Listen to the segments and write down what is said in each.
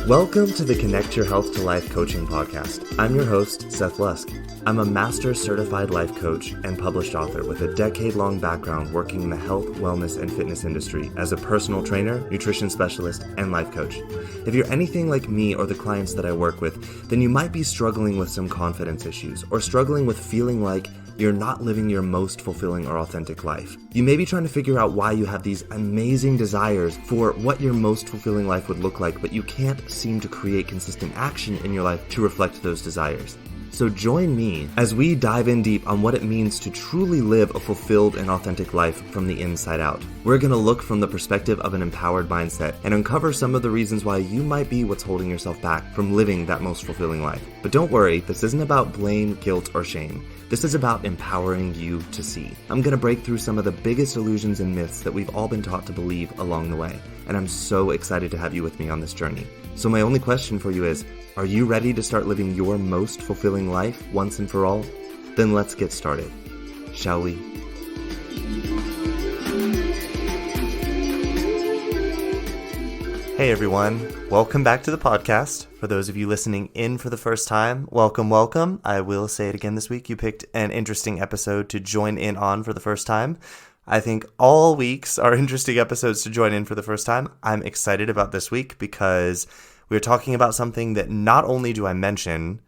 Welcome to the Connect Your Health to Life coaching podcast. I'm your host, Seth Lusk. I'm a master certified life coach and published author with a decade-long background working in the health, wellness, and fitness industry as a personal trainer, nutrition specialist, and life coach. If you're anything like me or the clients that I work with, then you might be struggling with some confidence issues or struggling with feeling like you're not living your most fulfilling or authentic life. You may be trying to figure out why you have these amazing desires for what your most fulfilling life would look like, but you can't seem to create consistent action in your life to reflect those desires. So join me as we dive in deep on what it means to truly live a fulfilled and authentic life from the inside out. We're going to look from the perspective of an empowered mindset and uncover some of the reasons why you might be what's holding yourself back from living that most fulfilling life. But don't worry, this isn't about blame, guilt, or shame. This is about empowering you to see. I'm going to break through some of the biggest illusions and myths that we've all been taught to believe along the way. And I'm so excited to have you with me on this journey. So my only question for you is, are you ready to start living your most fulfilling life once and for all? Then let's get started, shall we? Hey everyone, welcome back to the podcast. For those of you listening in for the first time, welcome, welcome. I will say it again this week. You picked an interesting episode to join in on for the first time. I think all weeks are interesting episodes to join in for the first time. I'm excited about this week because we're talking about something that not only do I mention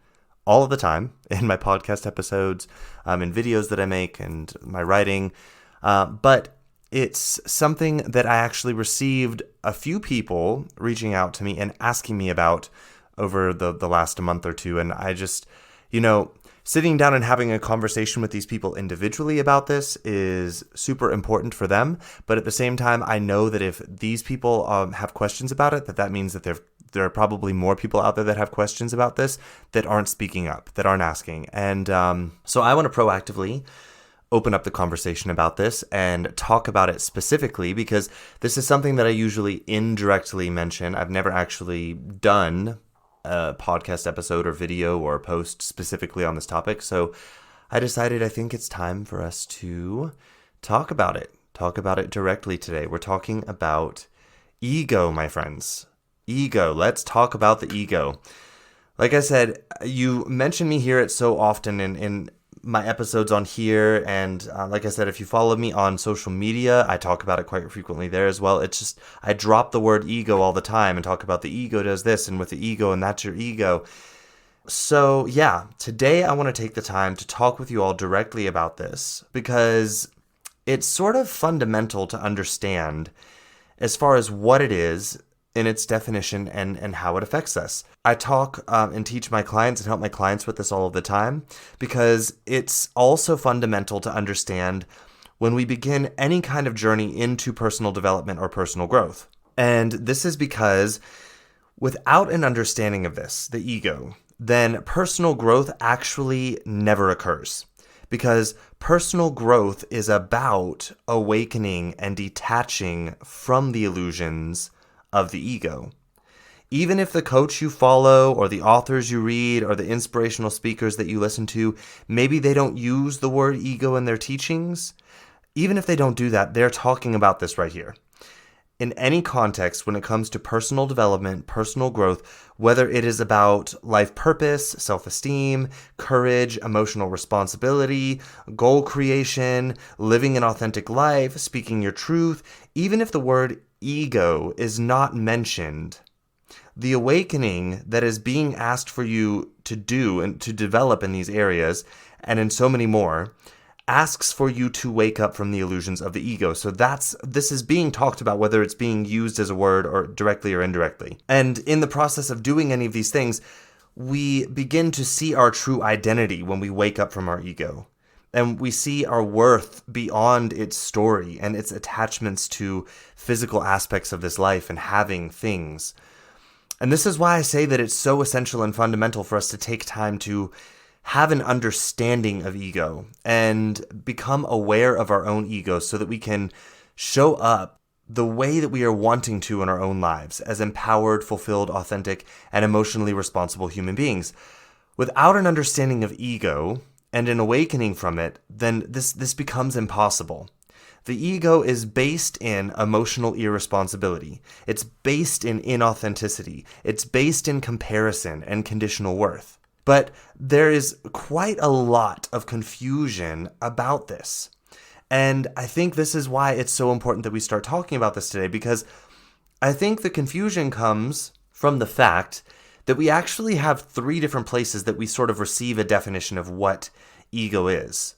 all of the time in my podcast episodes, in videos that I make and my writing, but it's something that I actually received a few people reaching out to me and asking me about over the last month or two. And I just, sitting down and having a conversation with these people individually about this is super important for them. But at the same time, I know that if these people have questions about it, that means that there are probably more people out there that have questions about this that aren't speaking up, that aren't asking. And so I want to proactively open up the conversation about this and talk about it specifically because this is something that I usually indirectly mention. I've never actually done a podcast episode or video or post specifically on this topic. So I decided I think it's time for us to talk about it directly today. We're talking about ego, my friends. Ego. Let's talk about the ego. Like I said, you mention me hear it so often in my episodes on here, and like I said, if you follow me on social media, I talk about it quite frequently there as well. It's just, I drop the word ego all the time and talk about the ego does this and with the ego and that's your ego. So yeah, today I want to take the time to talk with you all directly about this because it's sort of fundamental to understand as far as what it is in its definition and how it affects us. I talk and teach my clients and help my clients with this all of the time because it's also fundamental to understand when we begin any kind of journey into personal development or personal growth. And this is because without an understanding of this, the ego, then personal growth actually never occurs. Because personal growth is about awakening and detaching from the illusions of the ego. Even if the coach you follow or the authors you read or the inspirational speakers that you listen to, maybe they don't use the word ego in their teachings, even if they don't do that, they're talking about this right here. In any context, when it comes to personal development, personal growth, whether it is about life purpose, self-esteem, courage, emotional responsibility, goal creation, living an authentic life, speaking your truth, even if the word ego is not mentioned, the awakening that is being asked for you to do and to develop in these areas, and in so many more, asks for you to wake up from the illusions of the ego. So this is being talked about, whether it's being used as a word or directly or indirectly. And in the process of doing any of these things, we begin to see our true identity when we wake up from our ego. And we see our worth beyond its story and its attachments to physical aspects of this life and having things. And this is why I say that it's so essential and fundamental for us to take time to have an understanding of ego and become aware of our own ego so that we can show up the way that we are wanting to in our own lives as empowered, fulfilled, authentic, and emotionally responsible human beings. Without an understanding of ego and an awakening from it, then this becomes impossible. The ego is based in emotional irresponsibility. It's based in inauthenticity. It's based in comparison and conditional worth. But there is quite a lot of confusion about this. And I think this is why it's so important that we start talking about this today, because I think the confusion comes from the fact that we actually have three different places that we sort of receive a definition of what ego is.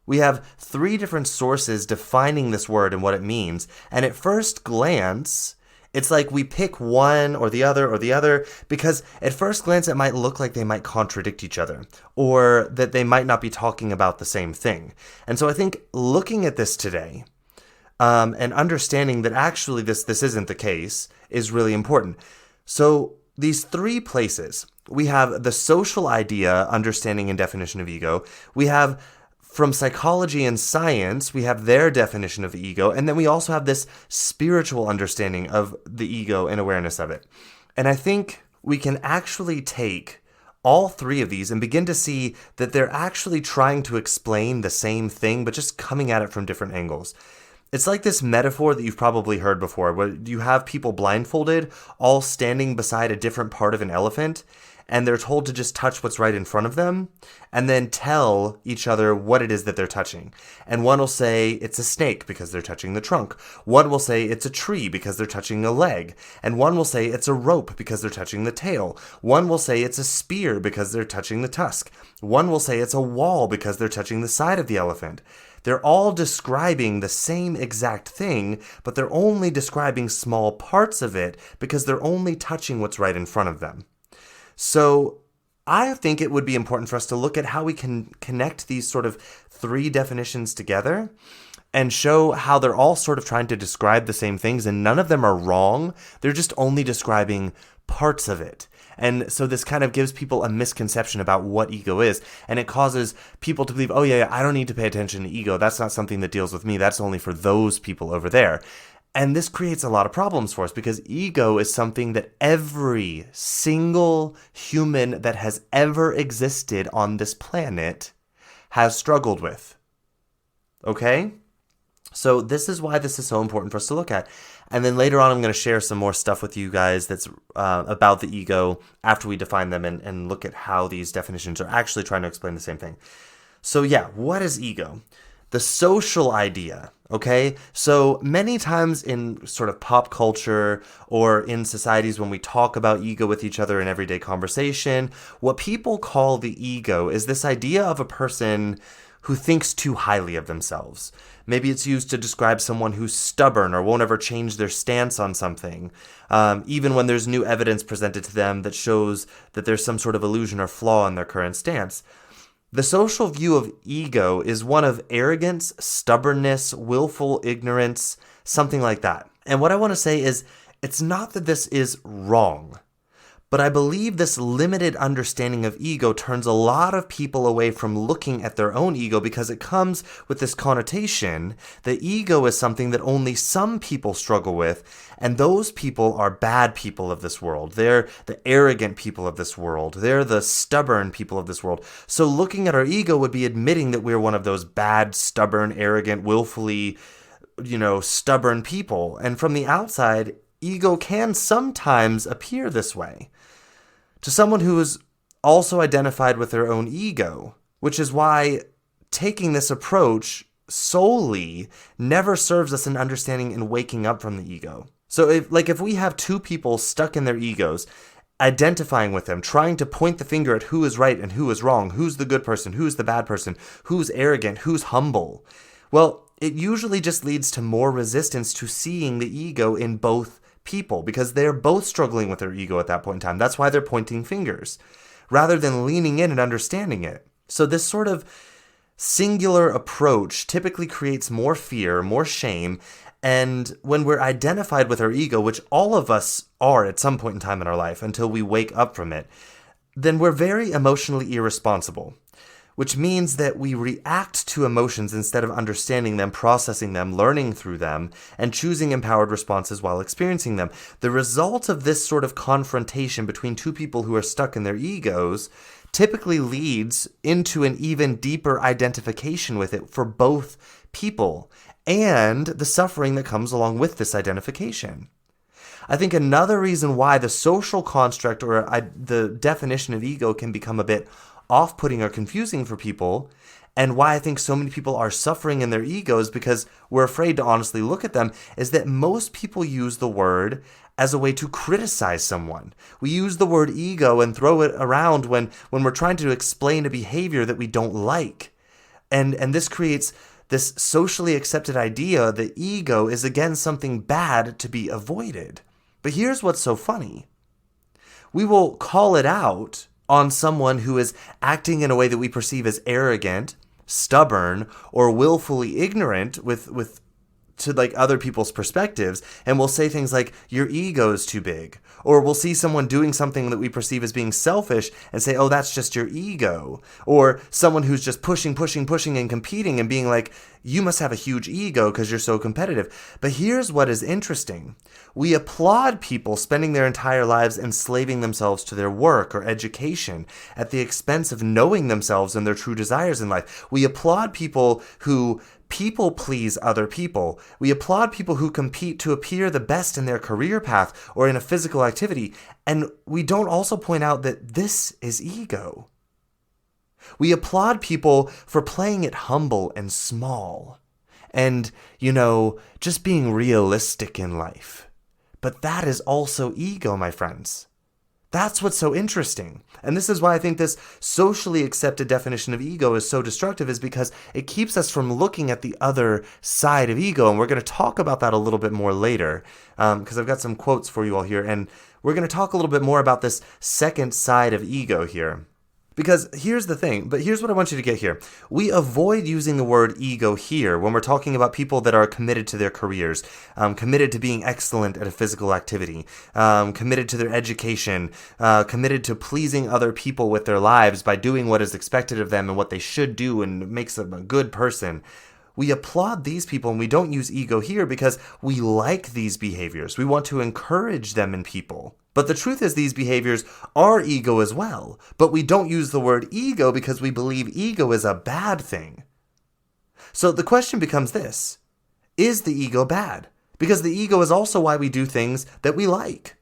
We have three different sources defining this word and what it means, and at first glance, it's like we pick one or the other, because at first glance it might look like they might contradict each other, or that they might not be talking about the same thing. And so I think looking at this today, and understanding that actually this isn't the case is really important. So these three places, we have the social idea, understanding and definition of ego. We have from psychology and science, we have their definition of the ego, and then we also have this spiritual understanding of the ego and awareness of it. And I think we can actually take all three of these and begin to see that they're actually trying to explain the same thing, but just coming at it from different angles. It's like this metaphor that you've probably heard before, where you have people blindfolded, all standing beside a different part of an elephant, and they're told to just touch what's right in front of them, and then tell each other what it is that they're touching. And one will say it's a snake because they're touching the trunk. One will say it's a tree because they're touching a leg. And one will say it's a rope because they're touching the tail. One will say it's a spear because they're touching the tusk. One will say it's a wall because they're touching the side of the elephant. They're all describing the same exact thing, but they're only describing small parts of it because they're only touching what's right in front of them. So I think it would be important for us to look at how we can connect these sort of three definitions together and show how they're all sort of trying to describe the same things, and none of them are wrong. They're just only describing parts of it. And so this kind of gives people a misconception about what ego is, and it causes people to believe, oh yeah, I don't need to pay attention to ego. That's not something that deals with me. That's only for those people over there. And this creates a lot of problems for us, because ego is something that every single human that has ever existed on this planet has struggled with. Okay? So this is why this is so important for us to look at. And then later on, I'm going to share some more stuff with you guys that's about the ego after we define them and look at how these definitions are actually trying to explain the same thing. So yeah, what is ego? The social idea, okay? So many times in sort of pop culture or in societies when we talk about ego with each other in everyday conversation, what people call the ego is this idea of a person who thinks too highly of themselves. Maybe it's used to describe someone who's stubborn or won't ever change their stance on something, even when there's new evidence presented to them that shows that there's some sort of illusion or flaw in their current stance. The social view of ego is one of arrogance, stubbornness, willful ignorance, something like that. And what I want to say is, it's not that this is wrong, but I believe this limited understanding of ego turns a lot of people away from looking at their own ego, because it comes with this connotation that ego is something that only some people struggle with, and those people are bad people of this world. They're the arrogant people of this world. They're the stubborn people of this world. So looking at our ego would be admitting that we're one of those bad, stubborn, arrogant, willfully, stubborn people. And from the outside, ego can sometimes appear this way to someone who is also identified with their own ego, which is why taking this approach solely never serves us in understanding and waking up from the ego. So if we have two people stuck in their egos, identifying with them, trying to point the finger at who is right and who is wrong, who's the good person, who's the bad person, who's arrogant, who's humble, well, it usually just leads to more resistance to seeing the ego in both people, because they're both struggling with their ego at that point in time. That's why they're pointing fingers, rather than leaning in and understanding it. So this sort of singular approach typically creates more fear, more shame, and when we're identified with our ego, which all of us are at some point in time in our life until we wake up from it, then we're very emotionally irresponsible, which means that we react to emotions instead of understanding them, processing them, learning through them, and choosing empowered responses while experiencing them. The result of this sort of confrontation between two people who are stuck in their egos typically leads into an even deeper identification with it for both people. and the suffering that comes along with this identification. I think another reason why the social construct or the definition of ego can become a bit off-putting or confusing for people, and why I think so many people are suffering in their egos because we're afraid to honestly look at them, is that most people use the word as a way to criticize someone. We use the word ego and throw it around when we're trying to explain a behavior that we don't like. And this creates this socially accepted idea that ego is again something bad to be avoided. But here's what's so funny. We will call it out on someone who is acting in a way that we perceive as arrogant, stubborn, or willfully ignorant to like other people's perspectives, and we'll say things like, your ego is too big. Or we'll see someone doing something that we perceive as being selfish and say, oh, that's just your ego. Or someone who's just pushing and competing and being like, you must have a huge ego because you're so competitive. But here's what is interesting. We applaud people spending their entire lives enslaving themselves to their work or education at the expense of knowing themselves and their true desires in life. We applaud people who people please other people. We applaud people who compete to appear the best in their career path or in a physical activity. And we don't also point out that this is ego. We applaud people for playing it humble and small and, just being realistic in life. But that is also ego, my friends. That's what's so interesting. And this is why I think this socially accepted definition of ego is so destructive, is because it keeps us from looking at the other side of ego. And we're going to talk about that a little bit more later, because I've got some quotes for you all here. And we're going to talk a little bit more about this second side of ego here. Because here's the thing, but here's what I want you to get here. We avoid using the word ego here when we're talking about people that are committed to their careers, committed to being excellent at a physical activity, committed to their education, committed to pleasing other people with their lives by doing what is expected of them and what they should do and makes them a good person. We applaud these people and we don't use ego here because we like these behaviors. We want to encourage them in people. But the truth is these behaviors are ego as well. But we don't use the word ego because we believe ego is a bad thing. So the question becomes this: is the ego bad? Because the ego is also why we do things that we like.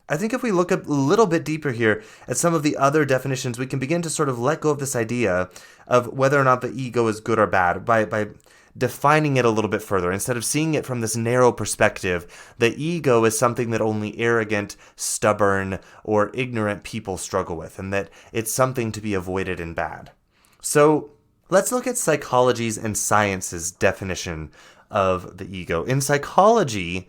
I think if we look a little bit deeper here at some of the other definitions, we can begin to sort of let go of this idea of whether or not the ego is good or bad by defining it a little bit further. Instead of seeing it from this narrow perspective, the ego is something that only arrogant, stubborn, or ignorant people struggle with, and that it's something to be avoided and bad. So let's look at psychology's and science's definition of the ego. In psychology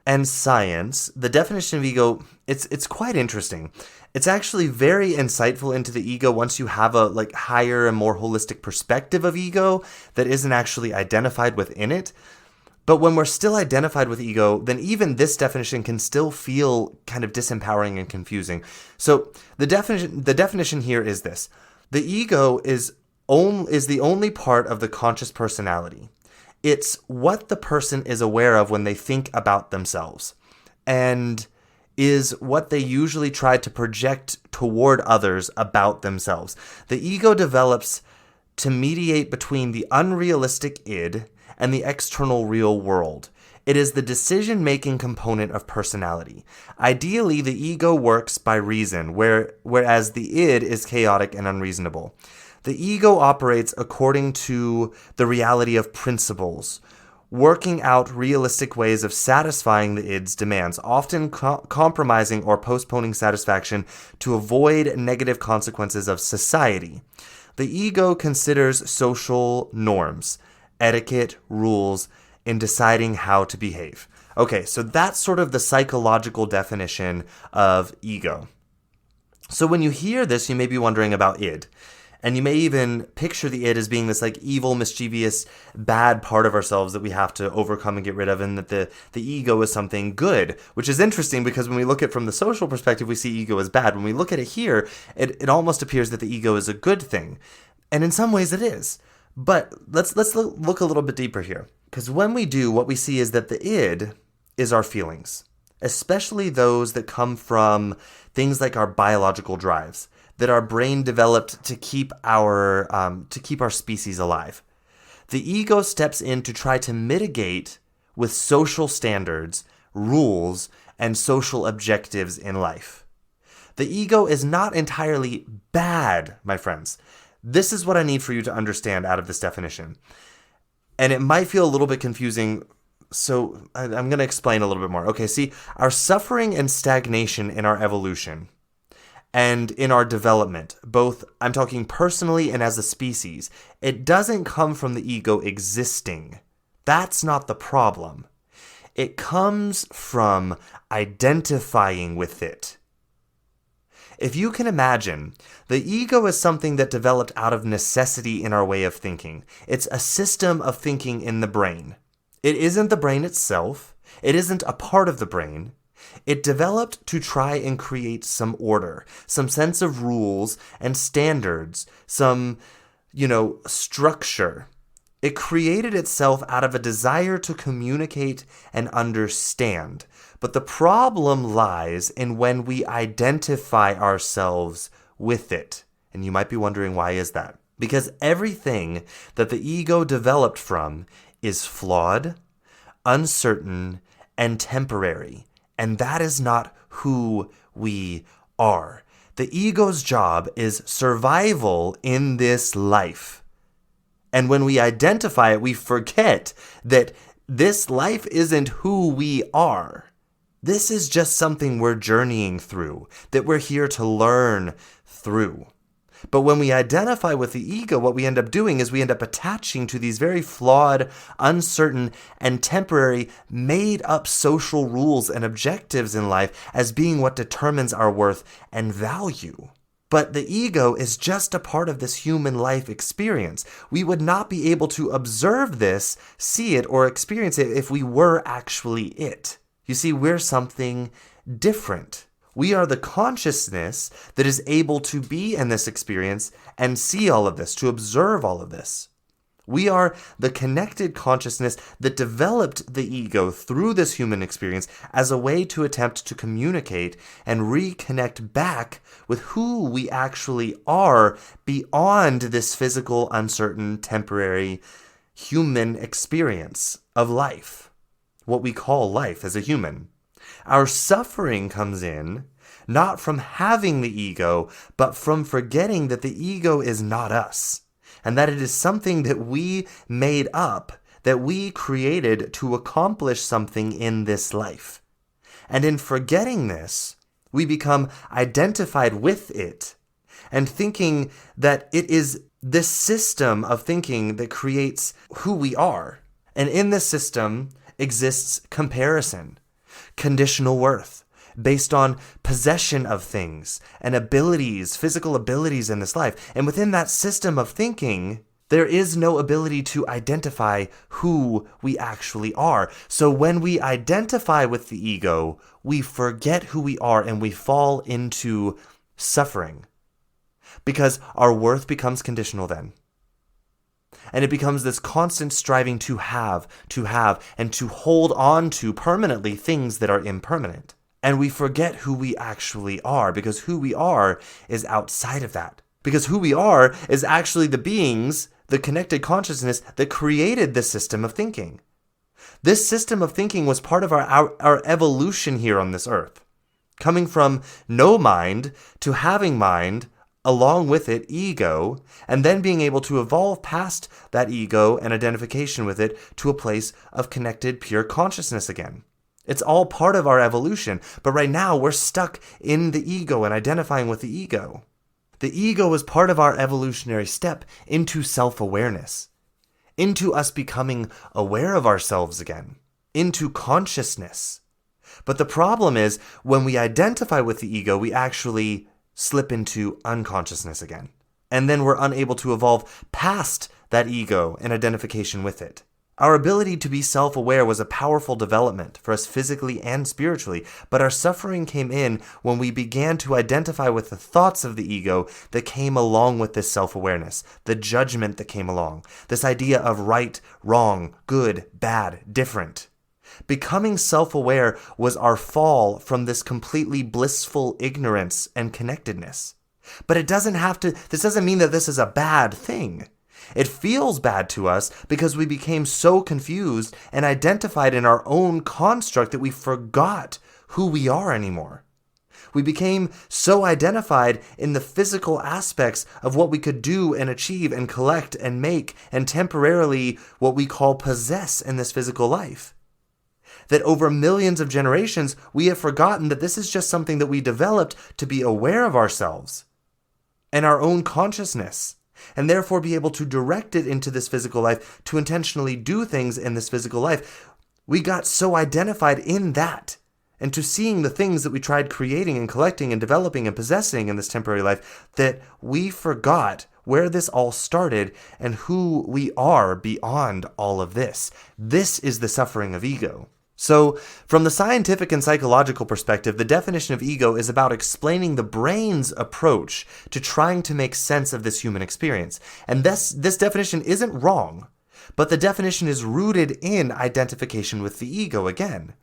and science, the definition of ego, it's quite interesting. It's actually very insightful into the ego once you have a higher and more holistic perspective of ego that isn't actually identified within it. But when we're still identified with ego, then even this definition can still feel kind of disempowering and confusing. So the definition here is this: the ego is the only part of the conscious personality. It's what the person is aware of when they think about themselves, and is what they usually try to project toward others about themselves. The ego develops to mediate between the unrealistic id and the external real world. It is the decision-making component of personality. Ideally, the ego works by reason, whereas the id is chaotic and unreasonable. The ego operates according to the reality of principles, working out realistic ways of satisfying the id's demands, often compromising or postponing satisfaction to avoid negative consequences of society. The ego considers social norms, etiquette, rules, in deciding how to behave. Okay, so that's sort of the psychological definition of ego. So when you hear this, you may be wondering about id. And you may even picture the id as being this evil, mischievous, bad part of ourselves that we have to overcome and get rid of, and that the ego is something good, which is interesting because when we look at it from the social perspective, we see ego as bad. When we look at it here, it almost appears that the ego is a good thing. And in some ways it is. But let's look a little bit deeper here. Because when we do, what we see is that the id is our feelings, especially those that come from things like our biological drives that our brain developed to keep our species alive. The ego steps in to try to mitigate with social standards, rules, and social objectives in life. The ego is not entirely bad, my friends. This is what I need for you to understand out of this definition. And it might feel a little bit confusing, so I'm going to explain a little bit more. Okay, see, our suffering and stagnation in our evolution and in our development, both I'm talking personally and as a species, it doesn't come from the ego existing. That's not the problem. It comes from identifying with it. If you can imagine, the ego is something that developed out of necessity in our way of thinking. It's a system of thinking in the brain. It isn't the brain itself. It isn't a part of the brain. It developed to try and create some order, some sense of rules and standards, some, structure. It created itself out of a desire to communicate and understand. But the problem lies in when we identify ourselves with it. And you might be wondering, why is that? Because everything that the ego developed from is flawed, uncertain, and temporary. And that is not who we are. The ego's job is survival in this life. And when we identify it, we forget that this life isn't who we are. This is just something we're journeying through, that we're here to learn through. But when we identify with the ego, what we end up doing is we end up attaching to these very flawed, uncertain, and temporary, made-up social rules and objectives in life as being what determines our worth and value. But the ego is just a part of this human life experience. We would not be able to observe this, see it, or experience it if we were actually it. You see, we're something different. We are the consciousness that is able to be in this experience and see all of this, to observe all of this. We are the connected consciousness that developed the ego through this human experience as a way to attempt to communicate and reconnect back with who we actually are beyond this physical, uncertain, temporary human experience of life, what we call life as a human. Our suffering comes in not from having the ego, but from forgetting that the ego is not us, and that it is something that we made up, that we created to accomplish something in this life. And in forgetting this, we become identified with it and thinking that it is this system of thinking that creates who we are. And in this system exists comparison, conditional worth, based on possession of things and abilities, physical abilities in this life. And within that system of thinking, there is no ability to identify who we actually are. So when we identify with the ego, we forget who we are and we fall into suffering. Because our worth becomes conditional then. And it becomes this constant striving to have, and to hold on to permanently things that are impermanent. And we forget who we actually are, because who we are is outside of that. Because who we are is actually the beings, the connected consciousness that created this system of thinking. This system of thinking was part of our evolution here on this earth. Coming from no mind to having mind, along with it, ego, and then being able to evolve past that ego and identification with it to a place of connected, pure consciousness again. It's all part of our evolution, but right now we're stuck in the ego and identifying with the ego. The ego is part of our evolutionary step into self-awareness, into us becoming aware of ourselves again, into consciousness. But the problem is, when we identify with the ego, we actually slip into unconsciousness again. And then we're unable to evolve past that ego and identification with it. Our ability to be self-aware was a powerful development for us physically and spiritually, but our suffering came in when we began to identify with the thoughts of the ego that came along with this self-awareness, the judgment that came along, this idea of right, wrong, good, bad, different. Becoming self-aware was our fall from this completely blissful ignorance and connectedness. But this doesn't mean that this is a bad thing. It feels bad to us because we became so confused and identified in our own construct that we forgot who we are anymore. We became so identified in the physical aspects of what we could do and achieve and collect and make and temporarily what we call possess in this physical life, that over millions of generations, we have forgotten that this is just something that we developed to be aware of ourselves and our own consciousness, and therefore be able to direct it into this physical life, to intentionally do things in this physical life. We got so identified in that, and to seeing the things that we tried creating and collecting and developing and possessing in this temporary life, that we forgot where this all started and who we are beyond all of this. This is the suffering of ego. So, from the scientific and psychological perspective, the definition of ego is about explaining the brain's approach to trying to make sense of this human experience. And this definition isn't wrong, but the definition is rooted in identification with the ego again.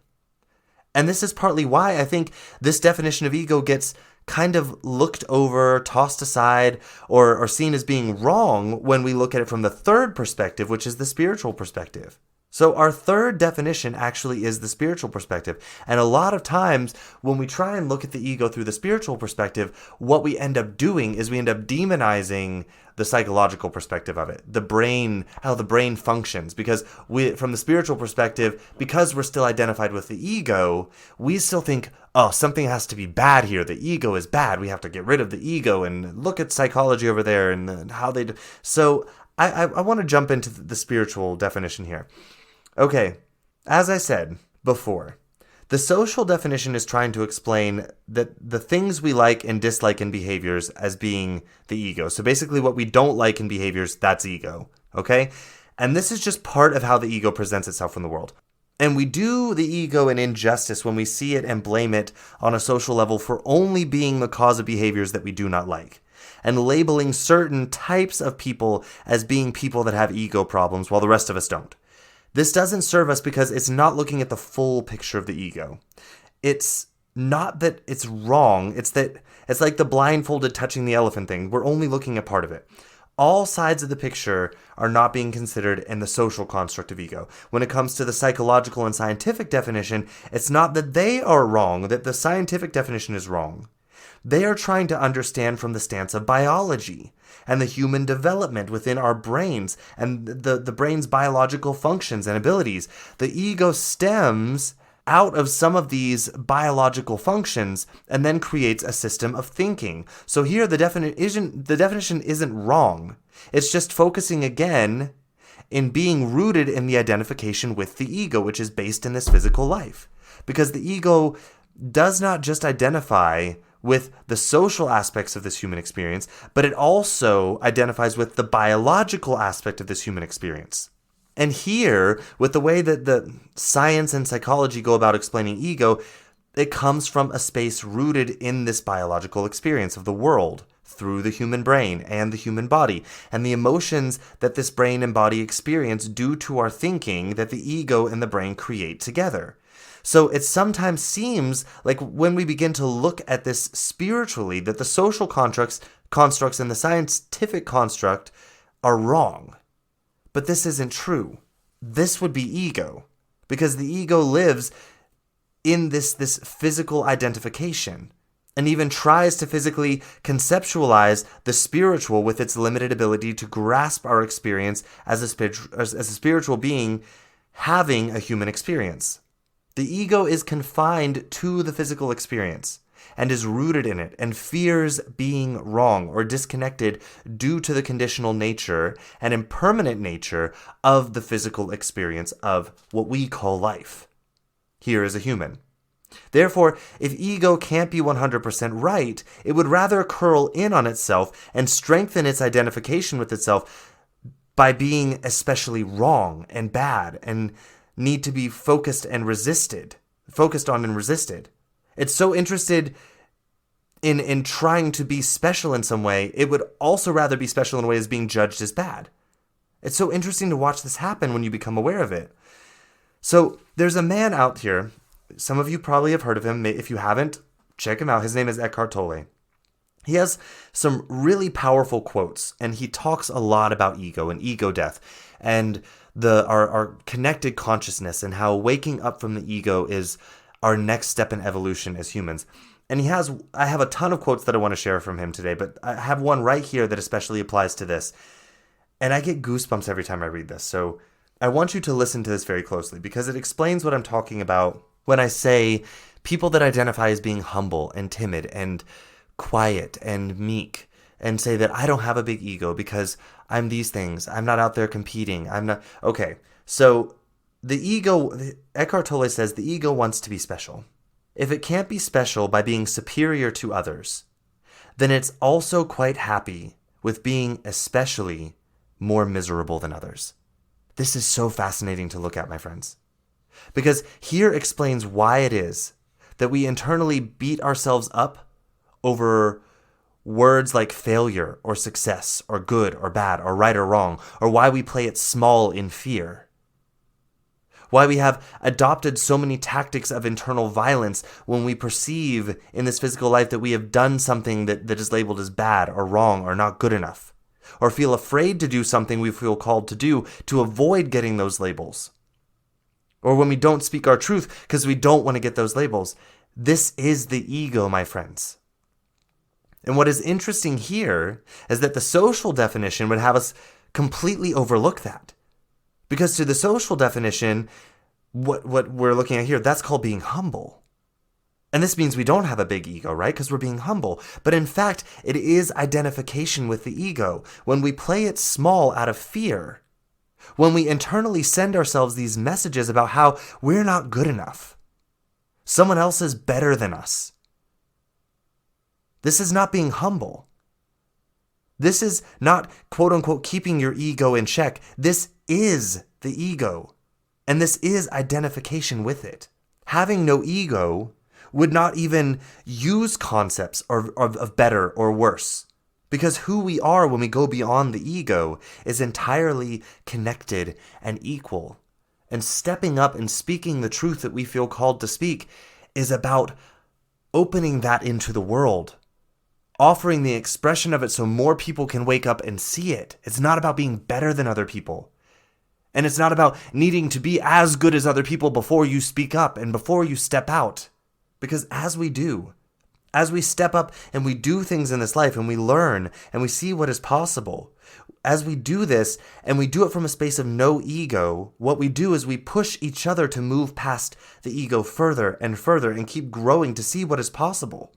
And this is partly why I think this definition of ego gets kind of looked over, tossed aside, or seen as being wrong when we look at it from the third perspective, which is the spiritual perspective. So our third definition actually is the spiritual perspective. And a lot of times when we try and look at the ego through the spiritual perspective, what we end up doing is we end up demonizing the psychological perspective of it, the brain, how the brain functions. Because from the spiritual perspective, because we're still identified with the ego, we still think, oh, something has to be bad here. The ego is bad. We have to get rid of the ego, and look at psychology over there and how they do. So I want to jump into the spiritual definition here. Okay, as I said before, the social definition is trying to explain that the things we like and dislike in behaviors as being the ego. So basically what we don't like in behaviors, that's ego, okay? And this is just part of how the ego presents itself in the world. And we do the ego an injustice when we see it and blame it on a social level for only being the cause of behaviors that we do not like, and labeling certain types of people as being people that have ego problems while the rest of us don't. This doesn't serve us because it's not looking at the full picture of the ego. It's not that it's wrong, it's that it's like the blindfolded touching the elephant thing. We're only looking at part of it. All sides of the picture are not being considered in the social construct of ego. When it comes to the psychological and scientific definition, it's not that they are wrong, that the scientific definition is wrong. They are trying to understand from the stance of biology and the human development within our brains and the brain's biological functions and abilities. The ego stems out of some of these biological functions and then creates a system of thinking. So here the definition isn't wrong. It's just focusing again in being rooted in the identification with the ego, which is based in this physical life. Because the ego does not just identify with the social aspects of this human experience, but it also identifies with the biological aspect of this human experience. And here, with the way that the science and psychology go about explaining ego, it comes from a space rooted in this biological experience of the world through the human brain and the human body, and the emotions that this brain and body experience due to our thinking that the ego and the brain create together. So it sometimes seems like when we begin to look at this spiritually, that the social constructs and the scientific construct are wrong. But this isn't true. This would be ego, because the ego lives in this physical identification and even tries to physically conceptualize the spiritual with its limited ability to grasp our experience as a spiritual being having a human experience. The ego is confined to the physical experience and is rooted in it and fears being wrong or disconnected due to the conditional nature and impermanent nature of the physical experience of what we call life here as a human. Therefore, if ego can't be 100% right, it would rather curl in on itself and strengthen its identification with itself by being especially wrong and bad and need to be focused on and resisted. It's so interested in trying to be special in some way, it would also rather be special in a way as being judged as bad. It's so interesting to watch this happen when you become aware of it. So there's a man out here, some of you probably have heard of him. If you haven't, check him out. His name is Eckhart Tolle. He has some really powerful quotes, and he talks a lot about ego and ego death and our connected consciousness and how waking up from the ego is our next step in evolution as humans. And I have a ton of quotes that I want to share from him today, but I have one right here that especially applies to this. And I get goosebumps every time I read this. So I want you to listen to this very closely because it explains what I'm talking about when I say people that identify as being humble and timid and quiet and meek and say that I don't have a big ego because I'm these things. I'm not out there competing. I'm not. Okay. So the ego, Eckhart Tolle says the ego wants to be special. If it can't be special by being superior to others, then it's also quite happy with being especially more miserable than others. This is so fascinating to look at, my friends, because here explains why it is that we internally beat ourselves up over words like failure or success or good or bad or right or wrong, or why we play it small in fear. Why we have adopted so many tactics of internal violence when we perceive in this physical life that we have done something that is labeled as bad or wrong or not good enough, or feel afraid to do something we feel called to do to avoid getting those labels. Or when we don't speak our truth because we don't want to get those labels. This is the ego, my friends. And what is interesting here is that the social definition would have us completely overlook that. Because to the social definition, what we're looking at here, that's called being humble. And this means we don't have a big ego, right? Because we're being humble. But in fact, it is identification with the ego. When we play it small out of fear, when we internally send ourselves these messages about how we're not good enough, someone else is better than us. This is not being humble. This is not, quote unquote, keeping your ego in check. This is the ego. And this is identification with it. Having no ego would not even use concepts of better or worse. Because who we are when we go beyond the ego is entirely connected and equal. And stepping up and speaking the truth that we feel called to speak is about opening that into the world. Offering the expression of it so more people can wake up and see it. It's not about being better than other people. And it's not about needing to be as good as other people before you speak up and before you step out. Because as we step up and we do things in this life and we learn and we see what is possible, as we do this and we do it from a space of no ego, what we do is we push each other to move past the ego further and further and keep growing to see what is possible.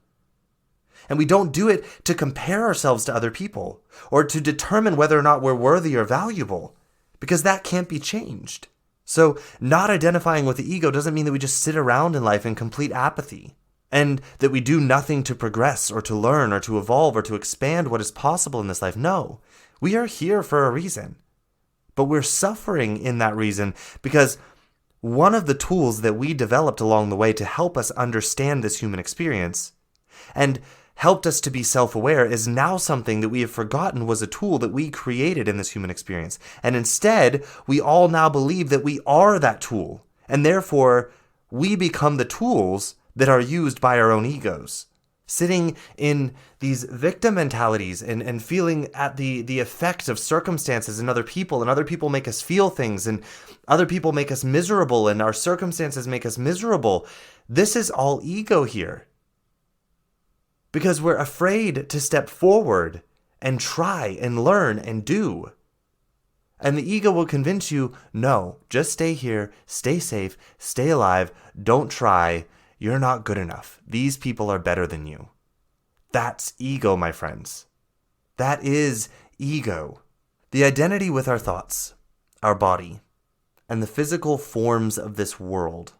And we don't do it to compare ourselves to other people or to determine whether or not we're worthy or valuable, because that can't be changed. So not identifying with the ego doesn't mean that we just sit around in life in complete apathy and that we do nothing to progress or to learn or to evolve or to expand what is possible in this life. No, we are here for a reason, but we're suffering in that reason because one of the tools that we developed along the way to help us understand this human experience and helped us to be self-aware is now something that we have forgotten was a tool that we created in this human experience. And instead, we all now believe that we are that tool. And therefore, we become the tools that are used by our own egos. Sitting in these victim mentalities and feeling at the effect of circumstances and other people make us feel things, and other people make us miserable, and our circumstances make us miserable. This is all ego here. Because we're afraid to step forward and try and learn and do. And the ego will convince you, no, just stay here, stay safe, stay alive, don't try, you're not good enough. These people are better than you. That's ego, my friends. That is ego. The identity with our thoughts, our body, and the physical forms of this world.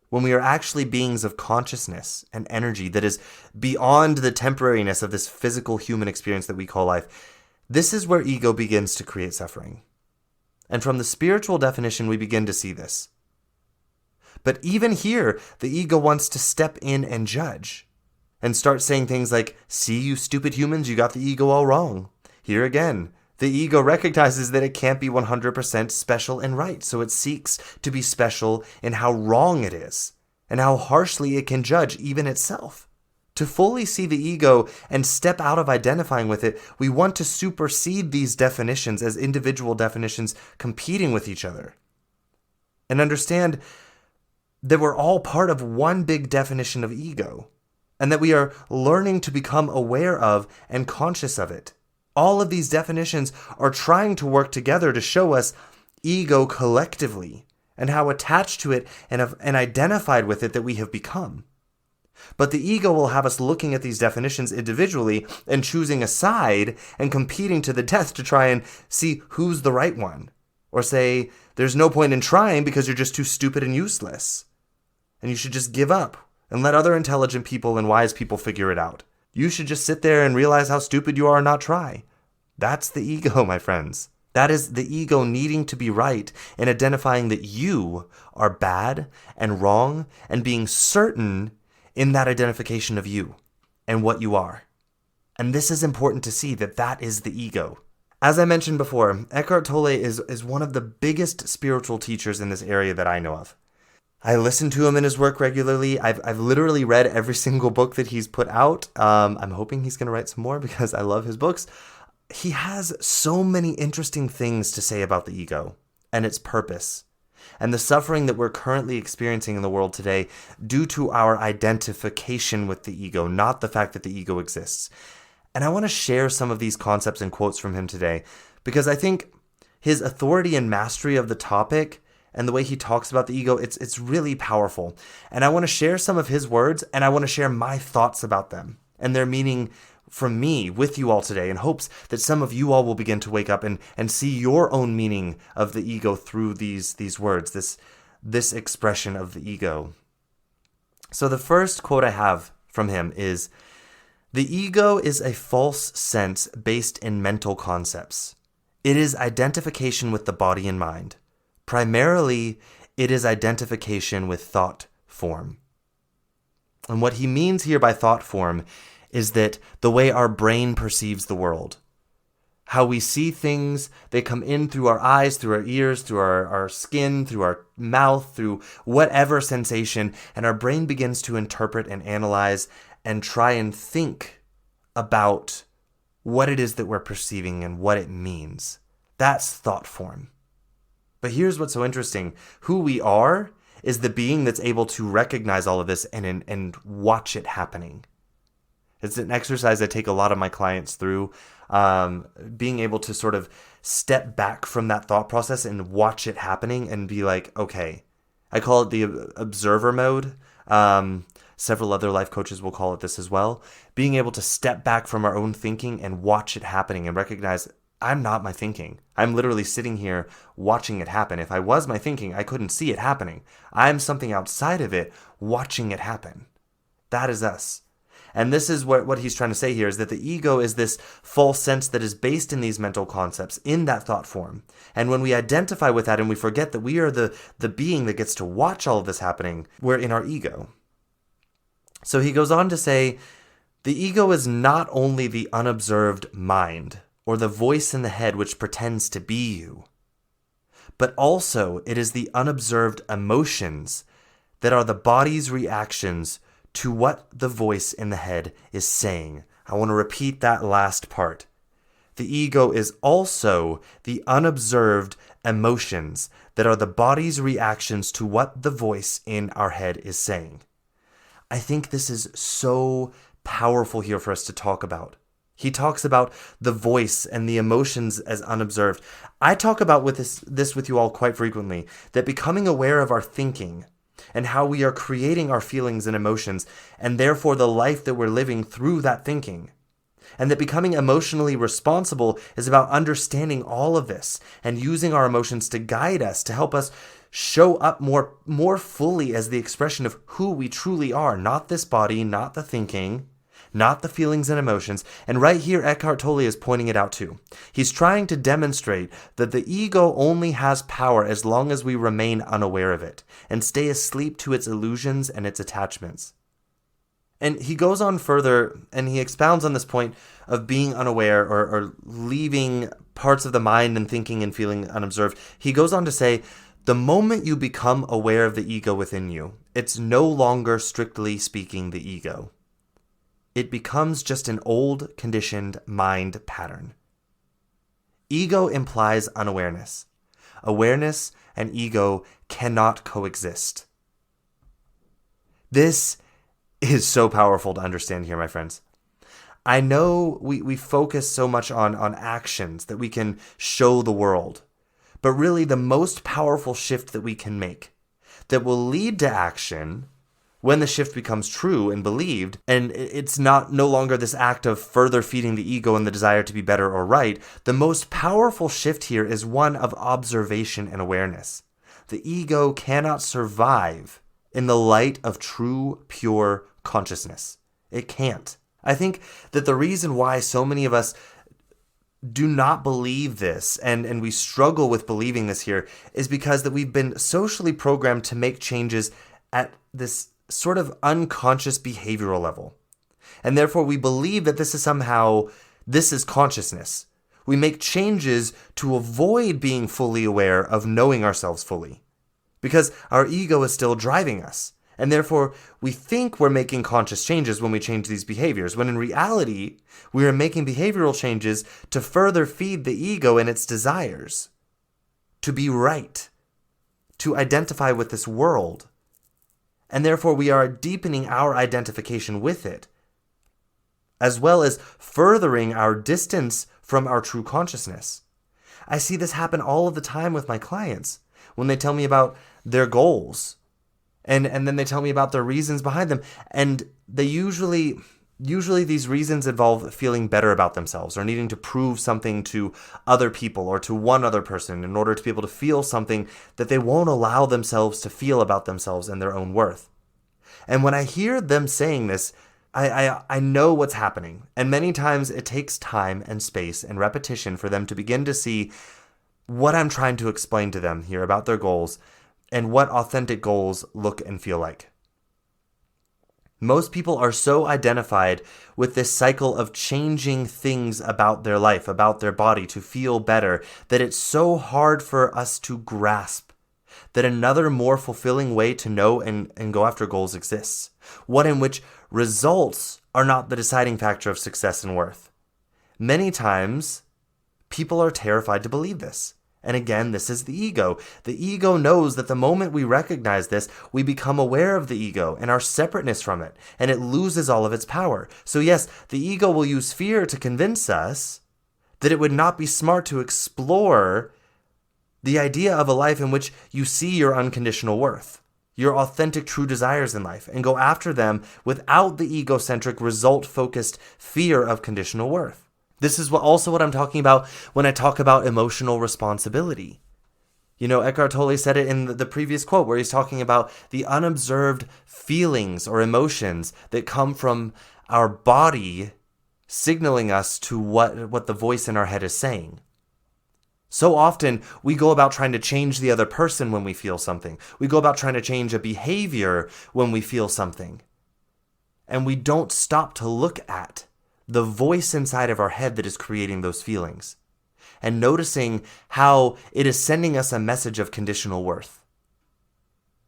When we are actually beings of consciousness and energy that is beyond the temporariness of this physical human experience that we call life, this is where ego begins to create suffering. And from the spiritual definition, we begin to see this. But even here, the ego wants to step in and judge and start saying things like, see, you stupid humans, you got the ego all wrong. Here again, the ego recognizes that it can't be 100% special and right, so it seeks to be special in how wrong it is and how harshly it can judge even itself. To fully see the ego and step out of identifying with it, we want to supersede these definitions as individual definitions competing with each other. And understand that we're all part of one big definition of ego, and that we are learning to become aware of and conscious of it. All of these definitions are trying to work together to show us ego collectively and how attached to it and identified with it that we have become. But the ego will have us looking at these definitions individually and choosing a side and competing to the death to try and see who's the right one. Or say, there's no point in trying because you're just too stupid and useless. And you should just give up and let other intelligent people and wise people figure it out. You should just sit there and realize how stupid you are and not try. That's the ego, my friends. That is the ego needing to be right and identifying that you are bad and wrong and being certain in that identification of you and what you are. And this is important to see that is the ego. As I mentioned before, Eckhart Tolle is one of the biggest spiritual teachers in this area that I know of. I listen to him in his work regularly. I've literally read every single book that he's put out. I'm hoping he's going to write some more because I love his books. He has so many interesting things to say about the ego and its purpose and the suffering that we're currently experiencing in the world today due to our identification with the ego, not the fact that the ego exists. And I want to share some of these concepts and quotes from him today because I think his authority and mastery of the topic and the way he talks about the ego, it's really powerful. And I want to share some of his words and I want to share my thoughts about them and their meaning from me with you all today in hopes that some of you all will begin to wake up and see your own meaning of the ego through these words, this expression of the ego. So the first quote I have from him is, "The ego is a false sense based in mental concepts. It is identification with the body and mind. Primarily, it is identification with thought form." And what he means here by thought form is that the way our brain perceives the world, how we see things, they come in through our eyes, through our ears, through our skin, through our mouth, through whatever sensation, and our brain begins to interpret and analyze and try and think about what it is that we're perceiving and what it means. That's thought form. But here's what's so interesting. Who we are is the being that's able to recognize all of this and watch it happening. It's an exercise I take a lot of my clients through, being able to sort of step back from that thought process and watch it happening and be like, okay, I call it the observer mode. Several other life coaches will call it this as well. Being able to step back from our own thinking and watch it happening and recognize I'm not my thinking. I'm literally sitting here watching it happen. If I was my thinking, I couldn't see it happening. I'm something outside of it watching it happen. That is us. And this is what he's trying to say here, is that the ego is this false sense that is based in these mental concepts, in that thought form. And when we identify with that and we forget that we are the being that gets to watch all of this happening, we're in our ego. So he goes on to say, the ego is not only the unobserved mind, or the voice in the head which pretends to be you, but also it is the unobserved emotions that are the body's reactions to what the voice in the head is saying. I want to repeat that last part. The ego is also the unobserved emotions that are the body's reactions to what the voice in our head is saying. I think this is so powerful here for us to talk about. He talks about the voice and the emotions as unobserved. I talk about this with you all quite frequently, that becoming aware of our thinking and how we are creating our feelings and emotions, and therefore the life that we're living through that thinking. And that becoming emotionally responsible is about understanding all of this and using our emotions to guide us, to help us show up more fully as the expression of who we truly are, not this body, not the thinking, not the feelings and emotions. And right here, Eckhart Tolle is pointing it out too. He's trying to demonstrate that the ego only has power as long as we remain unaware of it and stay asleep to its illusions and its attachments. And he goes on further and he expounds on this point of being unaware or leaving parts of the mind and thinking and feeling unobserved. He goes on to say, the moment you become aware of the ego within you, it's no longer strictly speaking the ego. it becomes just an old, conditioned mind pattern. Ego implies unawareness. Awareness and ego cannot coexist. This is so powerful to understand here, my friends. I know we focus so much on actions that we can show the world, but really the most powerful shift that we can make that will lead to action when the shift becomes true and believed, and it's no longer this act of further feeding the ego and the desire to be better or right, the most powerful shift here is one of observation and awareness. The ego cannot survive in the light of true, pure consciousness. It can't. I think that the reason why so many of us do not believe this and we struggle with believing this here is because that we've been socially programmed to make changes at this sort of unconscious behavioral level. And therefore we believe that this is consciousness. We make changes to avoid being fully aware of knowing ourselves fully because our ego is still driving us. And therefore, we think we're making conscious changes when we change these behaviors, when in reality, we are making behavioral changes to further feed the ego and its desires, to be right, to identify with this world. And therefore, we are deepening our identification with it, as well as furthering our distance from our true consciousness. I see this happen all of the time with my clients when they tell me about their goals. And then they tell me about their reasons behind them. And they usually these reasons involve feeling better about themselves or needing to prove something to other people or to one other person in order to be able to feel something that they won't allow themselves to feel about themselves and their own worth. And when I hear them saying this, I know what's happening. And many times it takes time and space and repetition for them to begin to see what I'm trying to explain to them here about their goals and what authentic goals look and feel like. Most people are so identified with this cycle of changing things about their life, about their body to feel better, that it's so hard for us to grasp that another more fulfilling way to know and go after goals exists. One in which results are not the deciding factor of success and worth. Many times, people are terrified to believe this. And again, this is the ego. The ego knows that the moment we recognize this, we become aware of the ego and our separateness from it, and it loses all of its power. So yes, the ego will use fear to convince us that it would not be smart to explore the idea of a life in which you see your unconditional worth, your authentic true desires in life, and go after them without the egocentric, result-focused fear of conditional worth. This is also what I'm talking about when I talk about emotional responsibility. You know, Eckhart Tolle said it in the previous quote where he's talking about the unobserved feelings or emotions that come from our body signaling us to what the voice in our head is saying. So often we go about trying to change the other person when we feel something. We go about trying to change a behavior when we feel something. And we don't stop to look at the voice inside of our head that is creating those feelings, and noticing how it is sending us a message of conditional worth.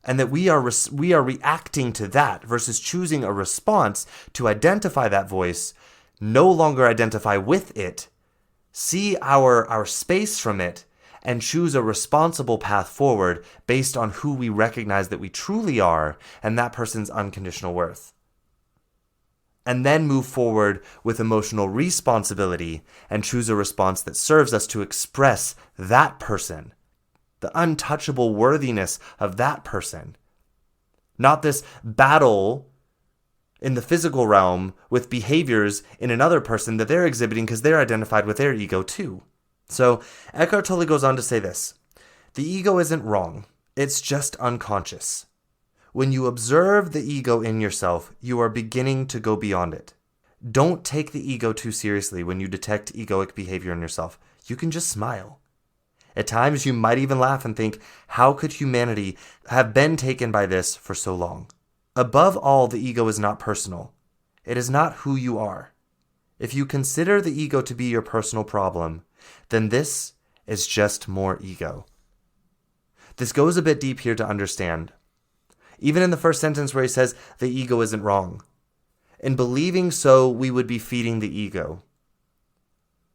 And that we are reacting to that versus choosing a response to identify that voice, no longer identify with it, see our space from it, and choose a responsible path forward based on who we recognize that we truly are and that person's unconditional worth. And then move forward with emotional responsibility and choose a response that serves us to express that person, the untouchable worthiness of that person. Not this battle in the physical realm with behaviors in another person that they're exhibiting because they're identified with their ego too. So Eckhart Tolle goes on to say this: the ego isn't wrong, it's just unconscious. When you observe the ego in yourself, you are beginning to go beyond it. Don't take the ego too seriously when you detect egoic behavior in yourself. You can just smile. At times, you might even laugh and think, how could humanity have been taken by this for so long? Above all, the ego is not personal. It is not who you are. If you consider the ego to be your personal problem, then this is just more ego. This goes a bit deep here to understand. Even in the first sentence where he says the ego isn't wrong, In believing so, we would be feeding the ego.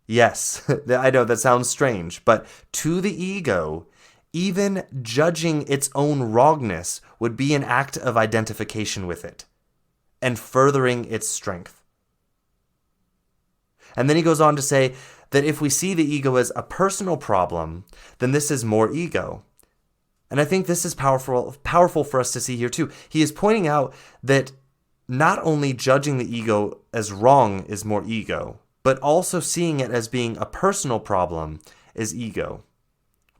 Yes, I know that sounds strange, but to the ego, even judging its own wrongness would be an act of identification with it and furthering its strength. And then he goes on to say that if we see the ego as a personal problem, then this is more ego. And I think this is powerful for us to see here too. He is pointing out that not only judging the ego as wrong is more ego, but also seeing it as being a personal problem is ego.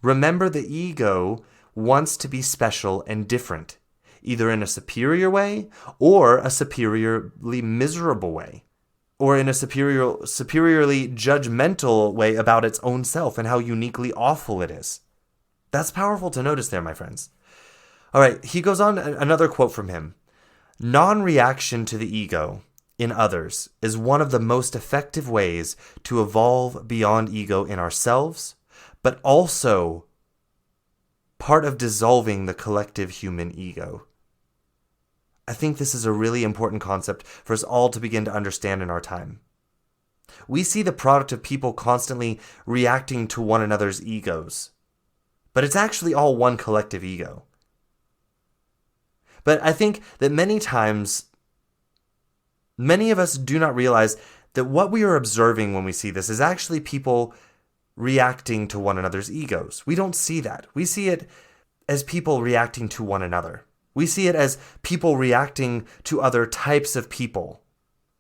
Remember, the ego wants to be special and different, either in a superior way or a superiorly miserable way, or in a superiorly judgmental way about its own self and how uniquely awful it is. That's powerful to notice there, my friends. All right, he goes on, another quote from him. Non-reaction to the ego in others is one of the most effective ways to evolve beyond ego in ourselves, but also part of dissolving the collective human ego. I think this is a really important concept for us all to begin to understand in our time. We see the product of people constantly reacting to one another's egos, but it's actually all one collective ego. But I think that many times, many of us do not realize that what we are observing when we see this is actually people reacting to one another's egos. We don't see that. We see it as people reacting to one another. We see it as people reacting to other types of people.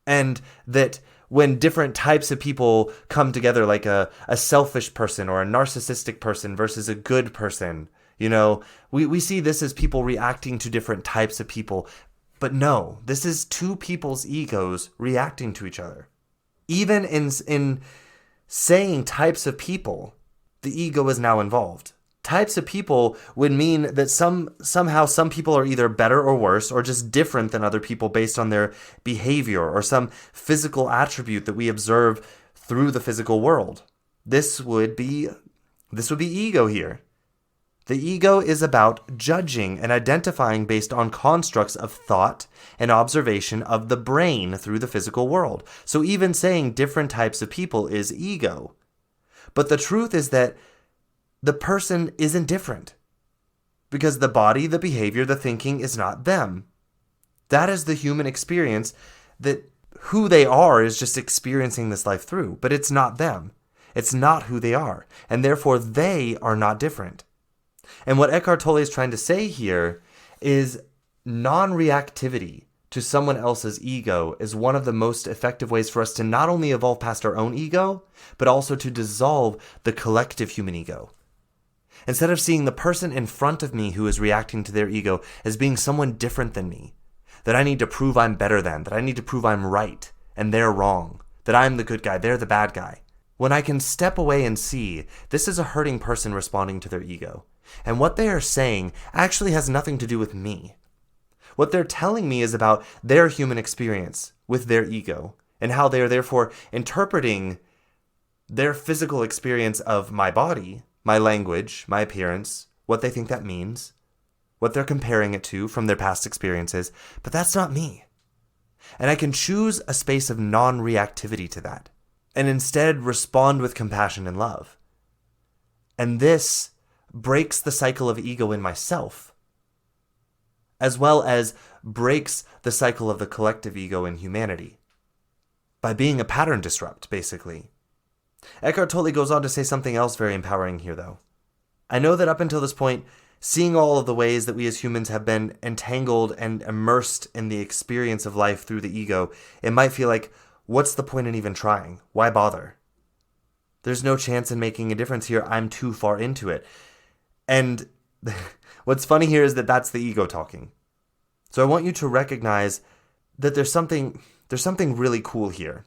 And that when different types of people come together, like a selfish person or a narcissistic person versus a good person, we see this as people reacting to different types of people. But no, this is two people's egos reacting to each other. Even in saying types of people, the ego is now involved. Types of people would mean that somehow some people are either better or worse or just different than other people based on their behavior or some physical attribute that we observe through the physical world. This would be ego here. The ego is about judging and identifying based on constructs of thought and observation of the brain through the physical world. So even saying different types of people is ego. But the truth is that the person isn't different, because the body, the behavior, the thinking is not them. That is the human experience, that who they are is just experiencing this life through, but it's not them. It's not who they are, and therefore they are not different. And what Eckhart Tolle is trying to say here is non-reactivity to someone else's ego is one of the most effective ways for us to not only evolve past our own ego, but also to dissolve the collective human ego. Instead of seeing the person in front of me who is reacting to their ego as being someone different than me, that I need to prove I'm better than, that I need to prove I'm right and they're wrong, that I'm the good guy, they're the bad guy. When I can step away and see this is a hurting person responding to their ego, and what they are saying actually has nothing to do with me. What they're telling me is about their human experience with their ego, and how they are therefore interpreting their physical experience of my body, my language, my appearance, what they think that means, what they're comparing it to from their past experiences, but that's not me. And I can choose a space of non-reactivity to that, and instead respond with compassion and love. And this breaks the cycle of ego in myself, as well as breaks the cycle of the collective ego in humanity, by being a pattern disrupt, basically. Eckhart Tolle goes on to say something else very empowering here, though. I know that up until this point, seeing all of the ways that we as humans have been entangled and immersed in the experience of life through the ego, it might feel like, what's the point in even trying? Why bother? There's no chance in making a difference here. I'm too far into it. And what's funny here is that that's the ego talking. So I want you to recognize that there's something really cool here.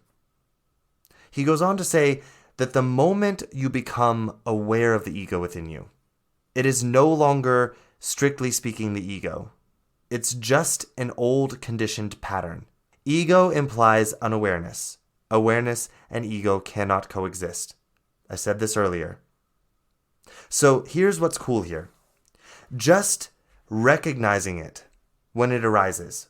He goes on to say that the moment you become aware of the ego within you, it is no longer, strictly speaking, the ego. It's just an old conditioned pattern. Ego implies unawareness. Awareness and ego cannot coexist. I said this earlier. So here's what's cool here. Just recognizing it when it arises,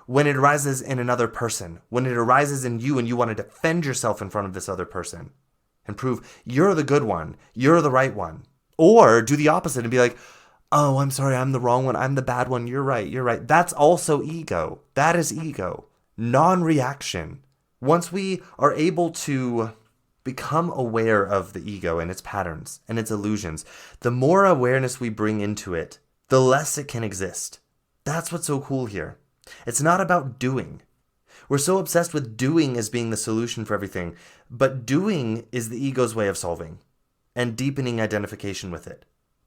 when it arises in another person, when it arises in you and you want to defend yourself in front of this other person and prove you're the good one, you're the right one. Or do the opposite and be like, oh, I'm sorry, I'm the wrong one, I'm the bad one, you're right. That's also ego. That is ego. Non-reaction. Once we are able to become aware of the ego and its patterns and its illusions, the more awareness we bring into it, the less it can exist. That's what's so cool here. It's not about doing. We're so obsessed with doing as being the solution for everything, but doing is the ego's way of solving and deepening identification with it.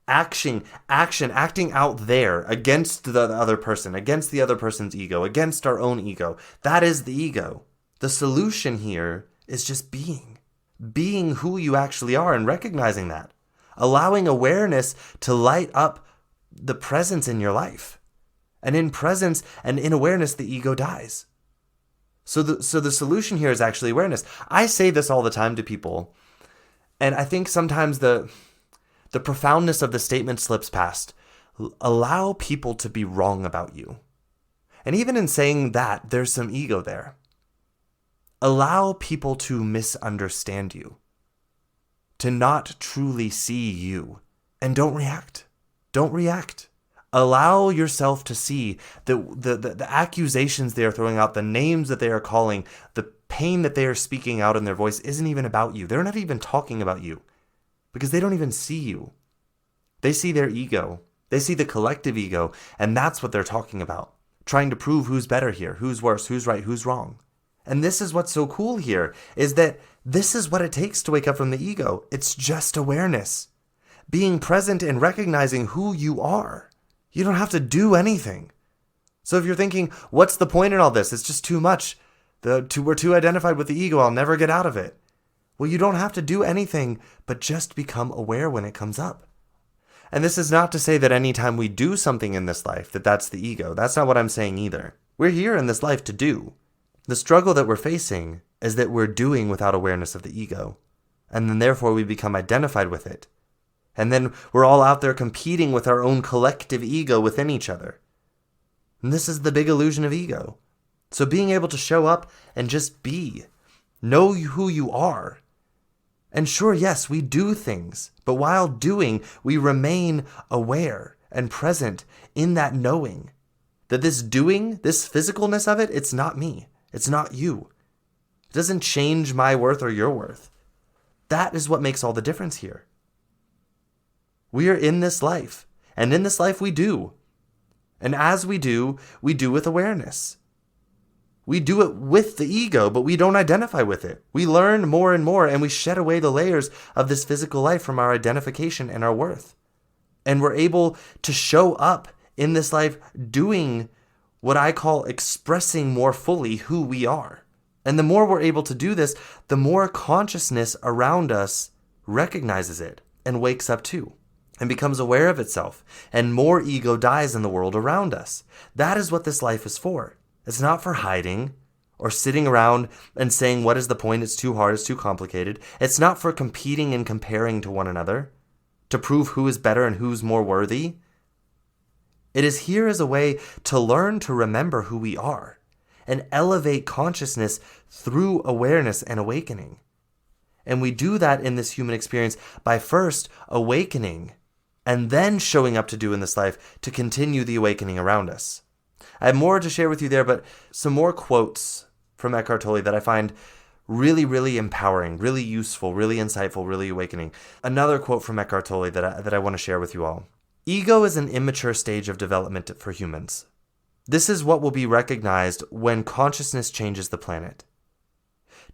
Acting out there against the other person, against the other person's ego, against our own ego. That is the ego. The solution here is just being who you actually are and recognizing that. Allowing awareness to light up the presence in your life. And in presence and in awareness, the ego dies. So the solution here is actually awareness. I say this all the time to people, and I think sometimes the profoundness of the statement slips past. Allow people to be wrong about you. And even in saying that, there's some ego there. Allow people to misunderstand you, to not truly see you, and don't react. Don't react. Allow yourself to see the accusations they are throwing out, the names that they are calling, the pain that they are speaking out in their voice isn't even about you. They're not even talking about you because they don't even see you. They see their ego. They see the collective ego, and that's what they're talking about. Trying to prove who's better here, who's worse, who's right, who's wrong. And this is what's so cool here, is that this is what it takes to wake up from the ego. It's just awareness. Being present and recognizing who you are. You don't have to do anything. So if you're thinking, what's the point in all this? It's just too much. We're too identified with the ego. I'll never get out of it. Well, you don't have to do anything, but just become aware when it comes up. And this is not to say that anytime we do something in this life, that's the ego. That's not what I'm saying either. We're here in this life to do. The struggle that we're facing is that we're doing without awareness of the ego. And then therefore we become identified with it. And then we're all out there competing with our own collective ego within each other. And this is the big illusion of ego. So being able to show up and just be, know who you are. And sure, yes, we do things, but while doing, we remain aware and present in that knowing that this doing, this physicalness of it, it's not me. It's not you. It doesn't change my worth or your worth. That is what makes all the difference here. We are in this life, and in this life we do. And as we do with awareness. We do it with the ego, but we don't identify with it. We learn more and more, and we shed away the layers of this physical life from our identification and our worth. And we're able to show up in this life doing what I call expressing more fully who we are. And the more we're able to do this, the more consciousness around us recognizes it and wakes up too. And becomes aware of itself, and more ego dies in the world around us. That is what this life is for. It's not for hiding or sitting around and saying, what is the point? It's too hard, it's too complicated. It's not for competing and comparing to one another to prove who is better and who's more worthy. It is here as a way to learn to remember who we are and elevate consciousness through awareness and awakening. And we do that in this human experience by first awakening and then showing up to do in this life to continue the awakening around us. I have more to share with you there, but some more quotes from Eckhart Tolle that I find really, really empowering, really useful, really insightful, really awakening. Another quote from Eckhart Tolle that I want to share with you all. Ego is an immature stage of development for humans. This is what will be recognized when consciousness changes the planet.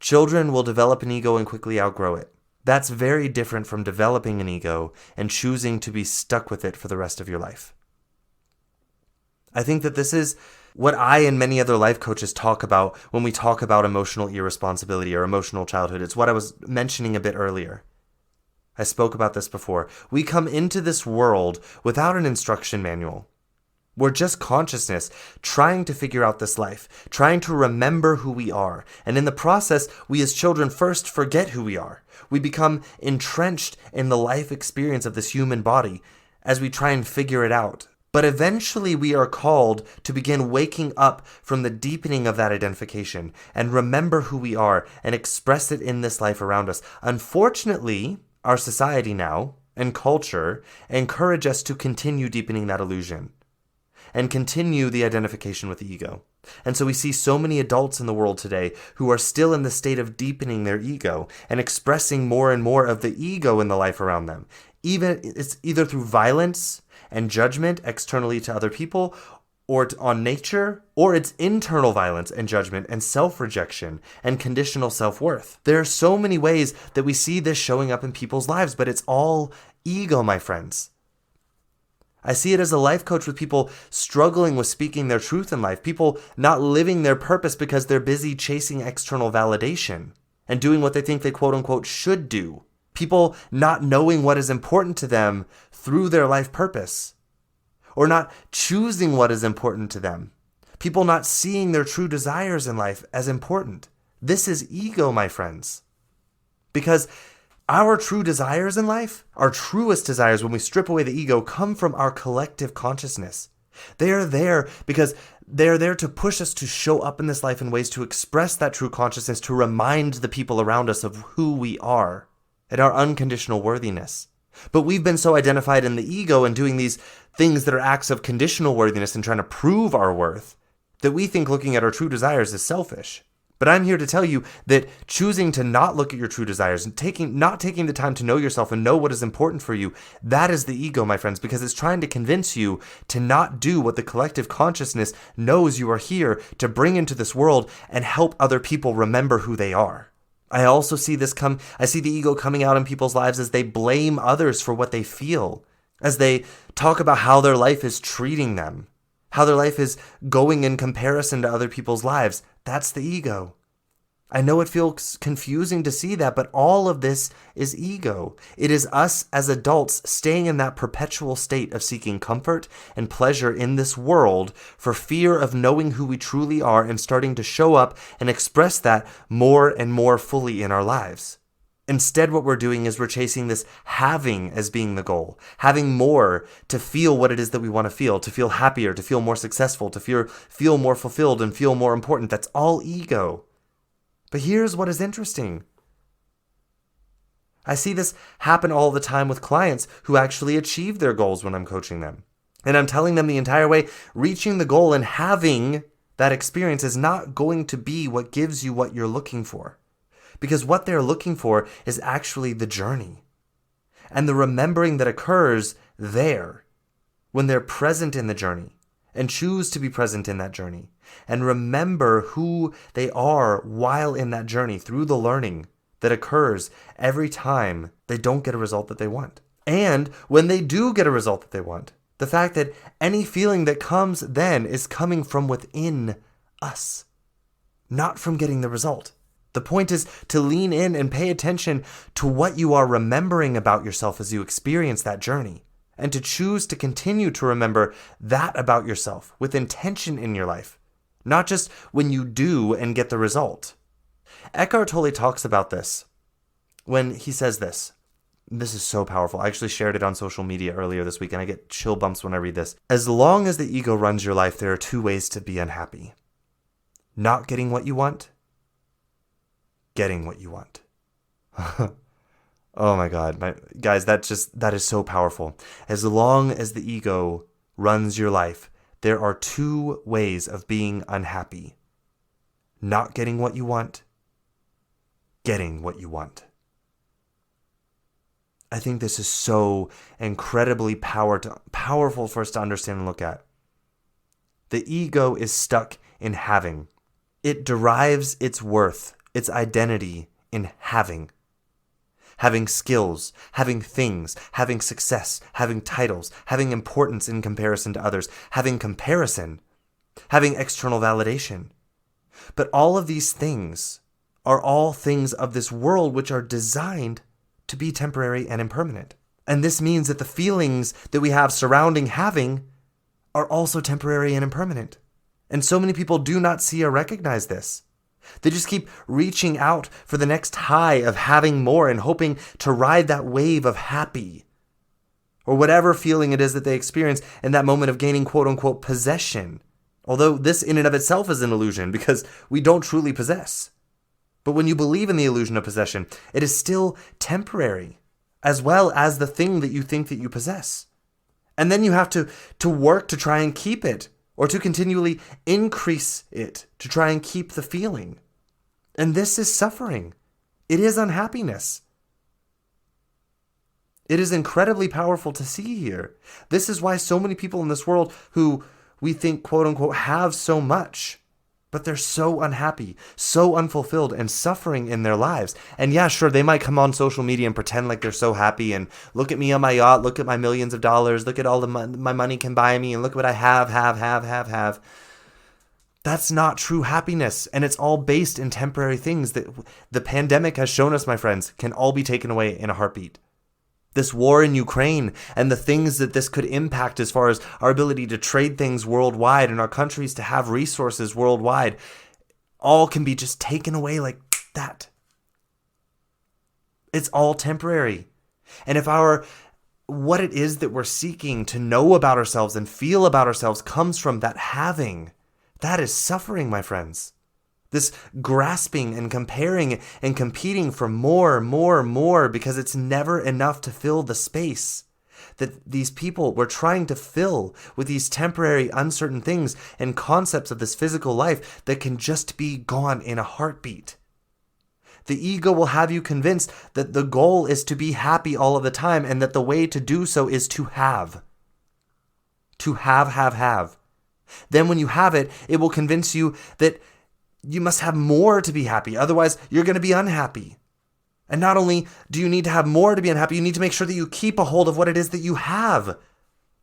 Children will develop an ego and quickly outgrow it. That's very different from developing an ego and choosing to be stuck with it for the rest of your life. I think that this is what I and many other life coaches talk about when we talk about emotional irresponsibility or emotional childhood. It's what I was mentioning a bit earlier. I spoke about this before. We come into this world without an instruction manual. We're just consciousness trying to figure out this life, trying to remember who we are. And in the process, we as children first forget who we are. We become entrenched in the life experience of this human body as we try and figure it out. But eventually we are called to begin waking up from the deepening of that identification and remember who we are and express it in this life around us. Unfortunately, our society now and culture encourage us to continue deepening that illusion and continue the identification with the ego. And so we see so many adults in the world today who are still in the state of deepening their ego and expressing more and more of the ego in the life around them. It's either through violence and judgment externally to other people or on nature, or it's internal violence and judgment and self-rejection and conditional self-worth. There are so many ways that we see this showing up in people's lives, but it's all ego, my friends. I see it as a life coach with people struggling with speaking their truth in life, people not living their purpose because they're busy chasing external validation and doing what they think they quote unquote should do. People not knowing what is important to them through their life purpose, or not choosing what is important to them. People not seeing their true desires in life as important. This is ego, my friends. Because our true desires in life, our truest desires when we strip away the ego, come from our collective consciousness. They are there because they're there to push us to show up in this life in ways to express that true consciousness, to remind the people around us of who we are and our unconditional worthiness. But we've been so identified in the ego and doing these things that are acts of conditional worthiness and trying to prove our worth that we think looking at our true desires is selfish. But I'm here to tell you that choosing to not look at your true desires and not taking the time to know yourself and know what is important for you, that is the ego, my friends, because it's trying to convince you to not do what the collective consciousness knows you are here to bring into this world and help other people remember who they are. I also see I see the ego coming out in people's lives as they blame others for what they feel, as they talk about how their life is treating them, how their life is going in comparison to other people's lives. That's the ego. I know it feels confusing to see that, but all of this is ego. It is us as adults staying in that perpetual state of seeking comfort and pleasure in this world for fear of knowing who we truly are and starting to show up and express that more and more fully in our lives. Instead, what we're doing is we're chasing this having as being the goal, having more to feel what it is that we want to feel happier, to feel more successful, to feel more fulfilled and feel more important. That's all ego. But here's what is interesting. I see this happen all the time with clients who actually achieve their goals when I'm coaching them. And I'm telling them the entire way, reaching the goal and having that experience is not going to be what gives you what you're looking for. Because what they're looking for is actually the journey and the remembering that occurs there when they're present in the journey and choose to be present in that journey and remember who they are while in that journey through the learning that occurs every time they don't get a result that they want. And when they do get a result that they want, the fact that any feeling that comes then is coming from within us, not from getting the result. The point is to lean in and pay attention to what you are remembering about yourself as you experience that journey, and to choose to continue to remember that about yourself with intention in your life, not just when you do and get the result. Eckhart Tolle talks about this when he says this. This is so powerful. I actually shared it on social media earlier this week, and I get chill bumps when I read this. As long as the ego runs your life, there are two ways to be unhappy. Not getting what you want, getting what you want. Oh my God. Guys, that is so powerful. As long as the ego runs your life, there are two ways of being unhappy. Not getting what you want, getting what you want. I think this is so incredibly powerful for us to understand and look at. The ego is stuck in having. It derives its worth, its identity in having. Having skills, having things, having success, having titles, having importance in comparison to others, having comparison, having external validation. But all of these things are all things of this world which are designed to be temporary and impermanent. And this means that the feelings that we have surrounding having are also temporary and impermanent. And so many people do not see or recognize this. They just keep reaching out for the next high of having more and hoping to ride that wave of happy. or whatever feeling it is that they experience in that moment of gaining quote-unquote possession. Although this in and of itself is an illusion because we don't truly possess. But when you believe in the illusion of possession, it is still temporary, as well as the thing that you think that you possess. And then you have to work to try and keep it, or to continually increase it, to try and keep the feeling. And this is suffering. It is unhappiness. It is incredibly powerful to see here. This is why so many people in this world who we think, quote unquote, have so much, but they're so unhappy, so unfulfilled, and suffering in their lives. And yeah, sure, they might come on social media and pretend like they're so happy, and look at me on my yacht, look at my millions of dollars, look at all the my money can buy me, and look what I have. That's not true happiness, and it's all based in temporary things that the pandemic has shown us, my friends, can all be taken away in a heartbeat. This war in Ukraine and the things that this could impact as far as our ability to trade things worldwide and our countries to have resources worldwide, all can be just taken away like that. It's all temporary. And if what it is that we're seeking to know about ourselves and feel about ourselves comes from that having, that is suffering, my friends. This grasping and comparing and competing for more, because it's never enough to fill the space that these people were trying to fill with these temporary, uncertain things and concepts of this physical life that can just be gone in a heartbeat. The ego will have you convinced that the goal is to be happy all of the time and that the way to do so is to have. To have. Then when you have it, it will convince you that you must have more to be happy. Otherwise, you're going to be unhappy. And not only do you need to have more to be unhappy, you need to make sure that you keep a hold of what it is that you have,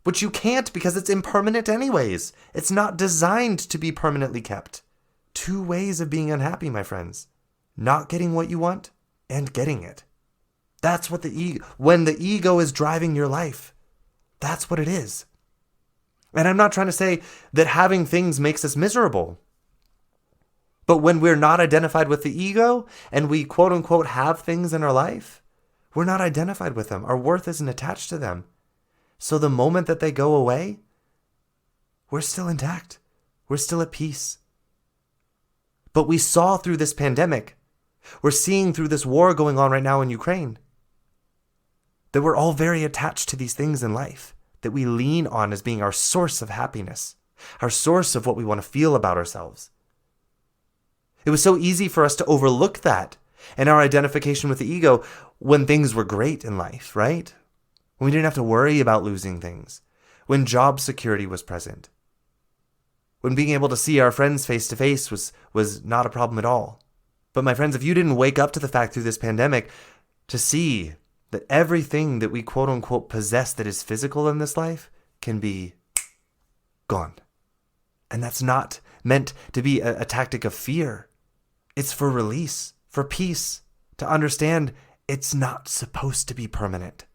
which you can't because it's impermanent anyways. It's not designed to be permanently kept. Two ways of being unhappy, my friends. Not getting what you want and getting it. That's what when the ego is driving your life, that's what it is. And I'm not trying to say that having things makes us miserable. But when we're not identified with the ego and we quote unquote have things in our life, we're not identified with them. Our worth isn't attached to them. So the moment that they go away, we're still intact. We're still at peace. But we saw through this pandemic, we're seeing through this war going on right now in Ukraine, that we're all very attached to these things in life that we lean on as being our source of happiness, our source of what we want to feel about ourselves. It was so easy for us to overlook that and our identification with the ego when things were great in life, right? When we didn't have to worry about losing things, when job security was present, when being able to see our friends face to face was not a problem at all. But my friends, if you didn't wake up to the fact through this pandemic to see that everything that we quote unquote possess that is physical in this life can be gone. And that's not meant to be a tactic of fear. It's for release, for peace, to understand it's not supposed to be permanent.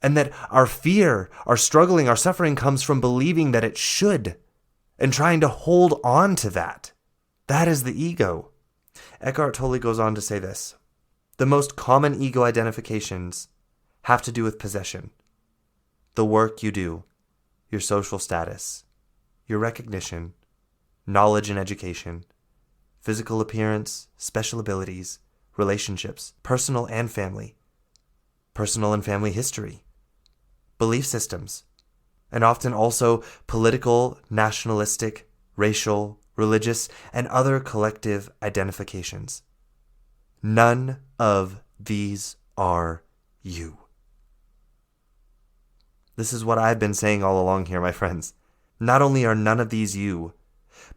And that our fear, our struggling, our suffering comes from believing that it should and trying to hold on to that. That is the ego. Eckhart Tolle goes on to say this: the most common ego identifications have to do with possession. The work you do, your social status, your recognition, knowledge and education, physical appearance, special abilities, relationships, personal and family history, belief systems, and often also political, nationalistic, racial, religious, and other collective identifications. None of these are you. This is what I've been saying all along here, my friends. Not only are none of these you,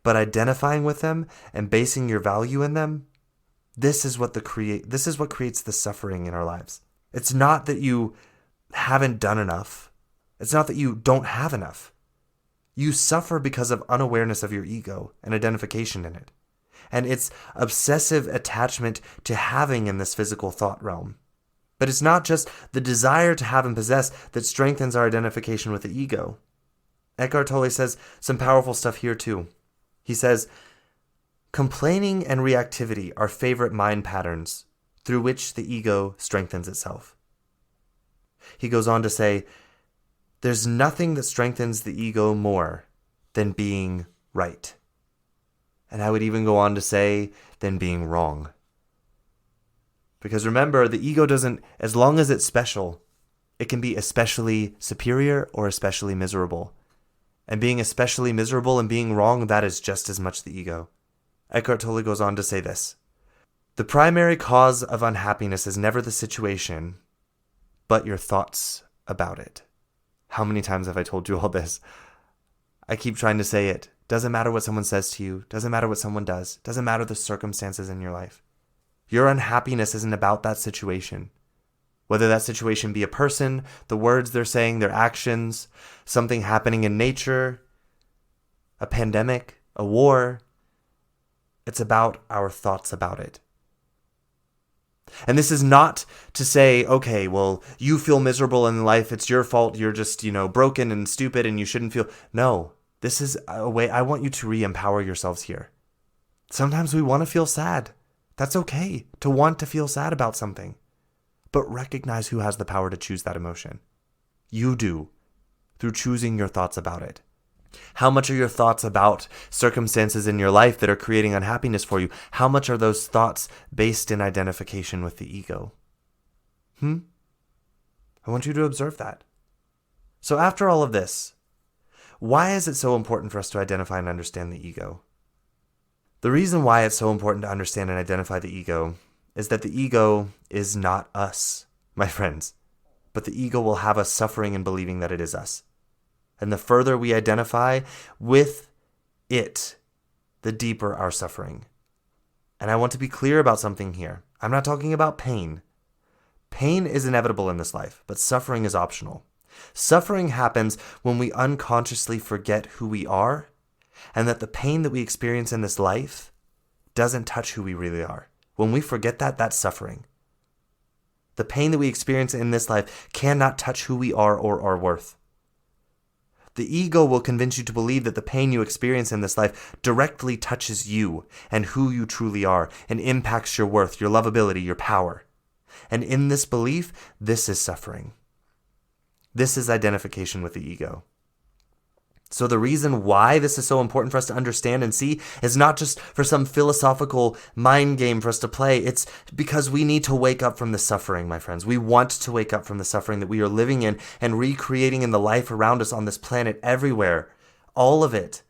but identifying with them and basing your value in them, this is what creates the suffering in our lives. It's not that you haven't done enough. It's not that you don't have enough. You suffer because of unawareness of your ego and identification in it. And it's obsessive attachment to having in this physical thought realm. But it's not just the desire to have and possess that strengthens our identification with the ego. Eckhart Tolle says some powerful stuff here too. He says, complaining and reactivity are favorite mind patterns through which the ego strengthens itself. He goes on to say, There's nothing that strengthens the ego more than being right. And I would even go on to say, than being wrong. Because remember, the ego doesn't, as long as it's special, it can be especially superior or especially miserable. And being especially miserable and being wrong, that is just as much the ego. Eckhart Tolle goes on to say this: the primary cause of unhappiness is never the situation, but your thoughts about it. How many times have I told you all this? I keep trying to say it. Doesn't matter what someone says to you. Doesn't matter what someone does. Doesn't matter the circumstances in your life. Your unhappiness isn't about that situation. Whether that situation be a person, the words they're saying, their actions, something happening in nature, a pandemic, a war. It's about our thoughts about it. And this is not to say, okay, well, you feel miserable in life, it's your fault, you're just, broken and stupid and you shouldn't feel. No, this is a way I want you to re-empower yourselves here. Sometimes we want to feel sad. That's okay to want to feel sad about something. But recognize who has the power to choose that emotion. You do, through choosing your thoughts about it. How much are your thoughts about circumstances in your life that are creating unhappiness for you? How much are those thoughts based in identification with the ego? I want you to observe that. So after all of this, why is it so important for us to identify and understand the ego? The reason why it's so important to understand and identify the ego is that the ego is not us, my friends, but the ego will have us suffering and believing that it is us. And the further we identify with it, the deeper our suffering. And I want to be clear about something here. I'm not talking about pain. Pain is inevitable in this life, but suffering is optional. Suffering happens when we unconsciously forget who we are, and that the pain that we experience in this life doesn't touch who we really are. When we forget that, that's suffering. The pain that we experience in this life cannot touch who we are or our worth. The ego will convince you to believe that the pain you experience in this life directly touches you and who you truly are and impacts your worth, your lovability, your power. And in this belief, this is suffering. This is identification with the ego. So the reason why this is so important for us to understand and see is not just for some philosophical mind game for us to play. It's because we need to wake up from the suffering, my friends. We want to wake up from the suffering that we are living in and recreating in the life around us on this planet everywhere. All of it.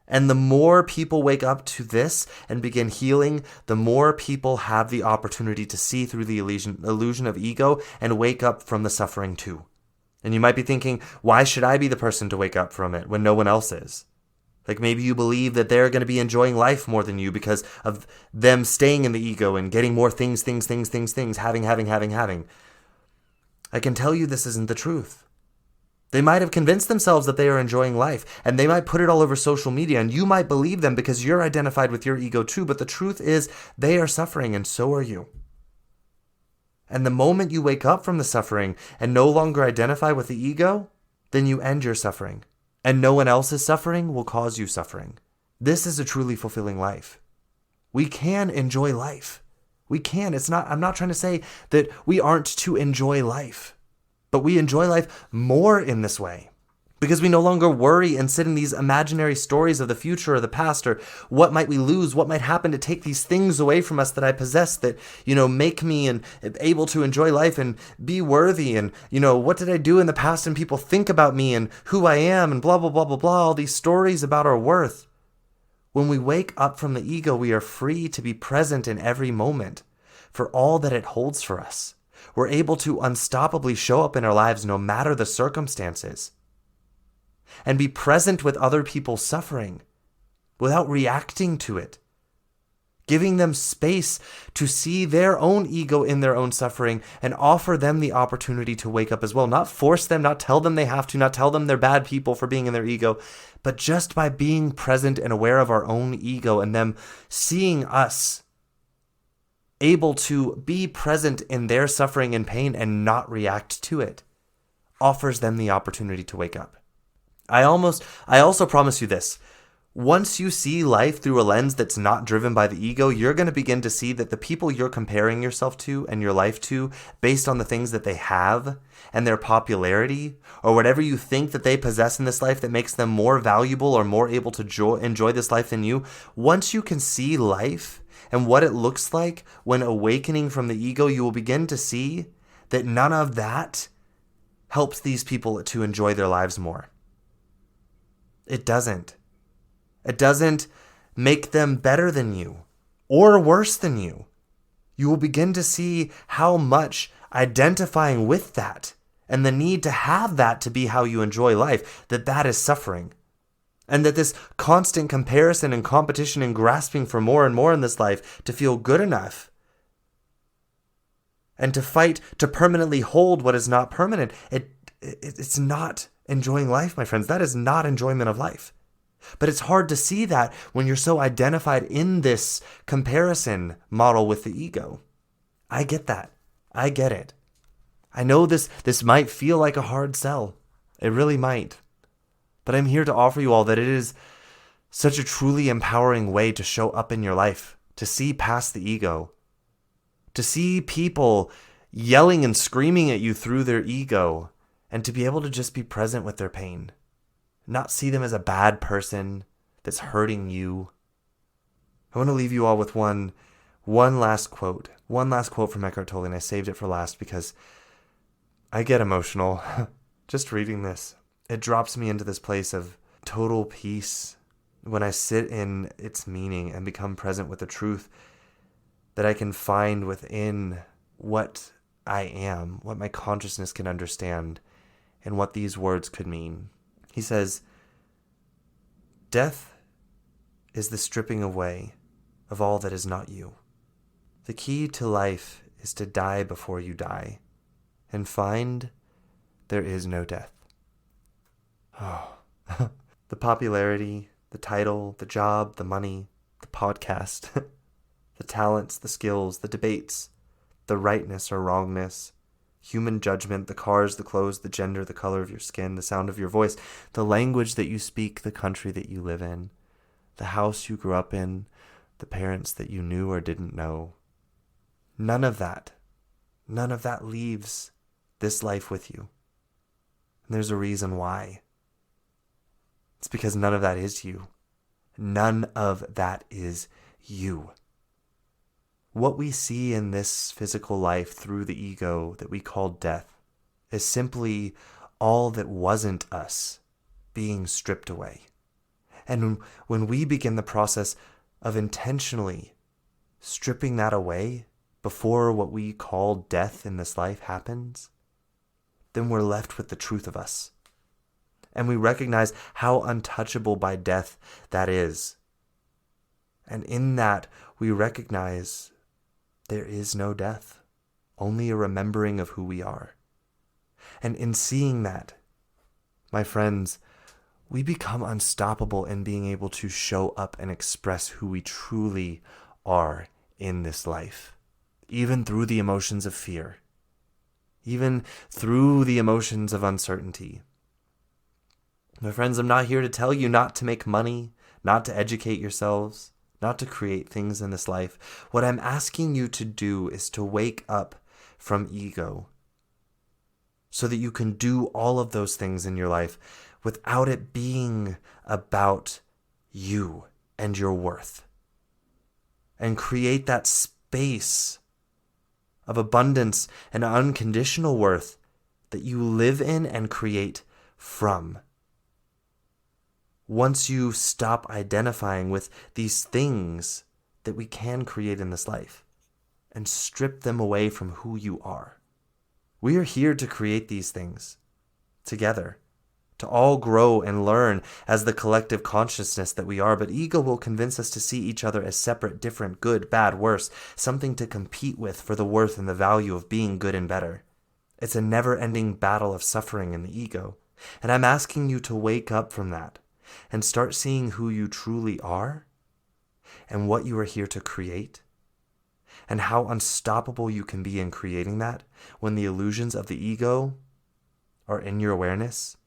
And the more people wake up to this and begin healing, the more people have the opportunity to see through the illusion of ego and wake up from the suffering too. And you might be thinking, why should I be the person to wake up from it when no one else is? Like maybe you believe that they're going to be enjoying life more than you because of them staying in the ego and getting more things, having. I can tell you this isn't the truth. They might have convinced themselves that they are enjoying life, and they might put it all over social media, and you might believe them because you're identified with your ego too, but the truth is they are suffering, and so are you. And the moment you wake up from the suffering and no longer identify with the ego, then you end your suffering. And no one else's suffering will cause you suffering. This is a truly fulfilling life. We can enjoy life. We can. I'm not trying to say that we aren't to enjoy life, but we enjoy life more in this way. Because we no longer worry and sit in these imaginary stories of the future or the past, or what might we lose, what might happen to take these things away from us that I possess that, make me and able to enjoy life and be worthy. And, what did I do in the past and people think about me and who I am and blah, blah, blah, blah, blah, all these stories about our worth. When we wake up from the ego, we are free to be present in every moment for all that it holds for us. We're able to unstoppably show up in our lives no matter the circumstances. And be present with other people's suffering without reacting to it. Giving them space to see their own ego in their own suffering and offer them the opportunity to wake up as well. Not force them, not tell them they have to, not tell them they're bad people for being in their ego, but just by being present and aware of our own ego and them seeing us able to be present in their suffering and pain and not react to it offers them the opportunity to wake up. I also promise you this. Once you see life through a lens that's not driven by the ego, you're going to begin to see that the people you're comparing yourself to and your life to, based on the things that they have and their popularity, or whatever you think that they possess in this life that makes them more valuable or more able to enjoy this life than you, once you can see life and what it looks like when awakening from the ego, you will begin to see that none of that helps these people to enjoy their lives more. It doesn't. It doesn't make them better than you or worse than you. You will begin to see how much identifying with that and the need to have that to be how you enjoy life, that is suffering. And that this constant comparison and competition and grasping for more and more in this life to feel good enough and to fight to permanently hold what is not permanent, it's not enjoying life, my friends. That is not enjoyment of life. But it's hard to see that when you're so identified in this comparison model with the ego. I get that. I get it. I know this might feel like a hard sell. It really might. But I'm here to offer you all that it is such a truly empowering way to show up in your life, to see past the ego, to see people yelling and screaming at you through their ego, and to be able to just be present with their pain. Not see them as a bad person that's hurting you. I want to leave you all with one last quote. One last quote from Eckhart Tolle, and I saved it for last because I get emotional just reading this. It drops me into this place of total peace when I sit in its meaning and become present with the truth that I can find within what I am, what my consciousness can understand, and what these words could mean. He says, "Death is the stripping away of all that is not you. The key to life is to die before you die and find there is no death." Oh, the popularity, the title, the job, the money, the podcast, the talents, the skills, the debates, the rightness or wrongness, human judgment, the cars, the clothes, the gender, the color of your skin, the sound of your voice, the language that you speak, the country that you live in, the house you grew up in, the parents that you knew or didn't know. None of that leaves this life with you. And there's a reason why. It's because none of that is you. None of that is you. What we see in this physical life through the ego that we call death is simply all that wasn't us being stripped away. And when we begin the process of intentionally stripping that away before what we call death in this life happens, then we're left with the truth of us. And we recognize how untouchable by death that is. And in that, we recognize there is no death, only a remembering of who we are. And in seeing that, my friends, we become unstoppable in being able to show up and express who we truly are in this life, even through the emotions of fear, even through the emotions of uncertainty. My friends, I'm not here to tell you not to make money, not to educate yourselves, not to create things in this life. What I'm asking you to do is to wake up from ego so that you can do all of those things in your life without it being about you and your worth. And create that space of abundance and unconditional worth that you live in and create from. Once you stop identifying with these things that we can create in this life and strip them away from who you are. We are here to create these things together, to all grow and learn as the collective consciousness that we are, but ego will convince us to see each other as separate, different, good, bad, worse, something to compete with for the worth and the value of being good and better. It's a never-ending battle of suffering in the ego, and I'm asking you to wake up from that and start seeing who you truly are and what you are here to create and how unstoppable you can be in creating that when the illusions of the ego are in your awareness,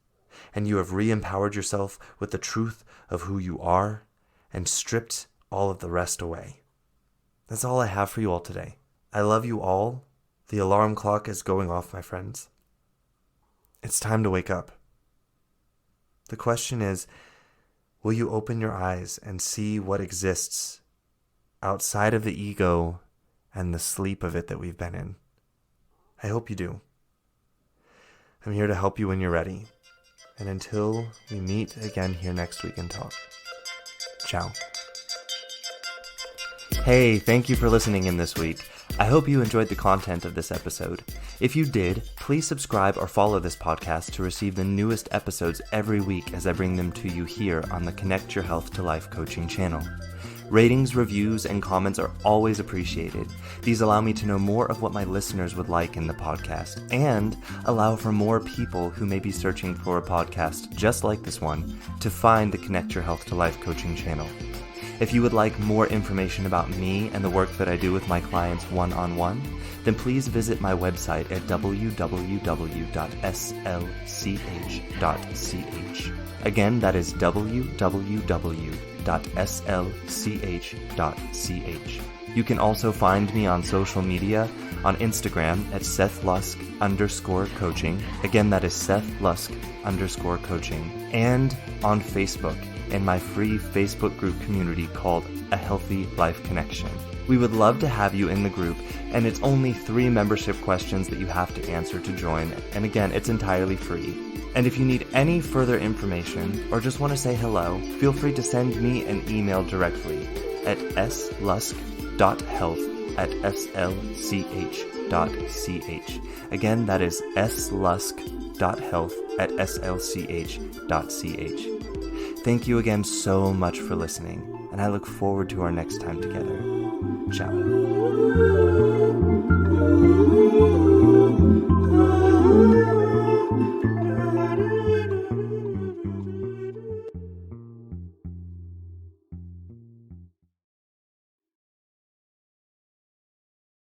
and you have re-empowered yourself with the truth of who you are and stripped all of the rest away. That's all I have for you all today. I love you all. The alarm clock is going off, my friends. It's time to wake up. The question is, will you open your eyes and see what exists outside of the ego and the sleep of it that we've been in? I hope you do. I'm here to help you when you're ready. And until we meet again here next week and talk. Ciao. Hey, thank you for listening in this week. I hope you enjoyed the content of this episode. If you did, please subscribe or follow this podcast to receive the newest episodes every week as I bring them to you here on the Connect Your Health to Life coaching channel. Ratings, reviews, and comments are always appreciated. These allow me to know more of what my listeners would like in the podcast and allow for more people who may be searching for a podcast just like this one to find the Connect Your Health to Life coaching channel. If you would like more information about me and the work that I do with my clients one-on-one, then please visit my website at www.slch.ch. Again, that is www.slch.ch. You can also find me on social media on Instagram at SethLusk_coaching. Again, that is SethLusk_coaching. And on Facebook in my free Facebook group community called A Healthy Life Connection. We would love to have you in the group, and it's only 3 membership questions that you have to answer to join. And again, it's entirely free. And if you need any further information or just want to say hello, feel free to send me an email directly at slusk.health@slch.ch. Again, that is slusk.health@slch.ch. Thank you again so much for listening, and I look forward to our next time together. Ciao.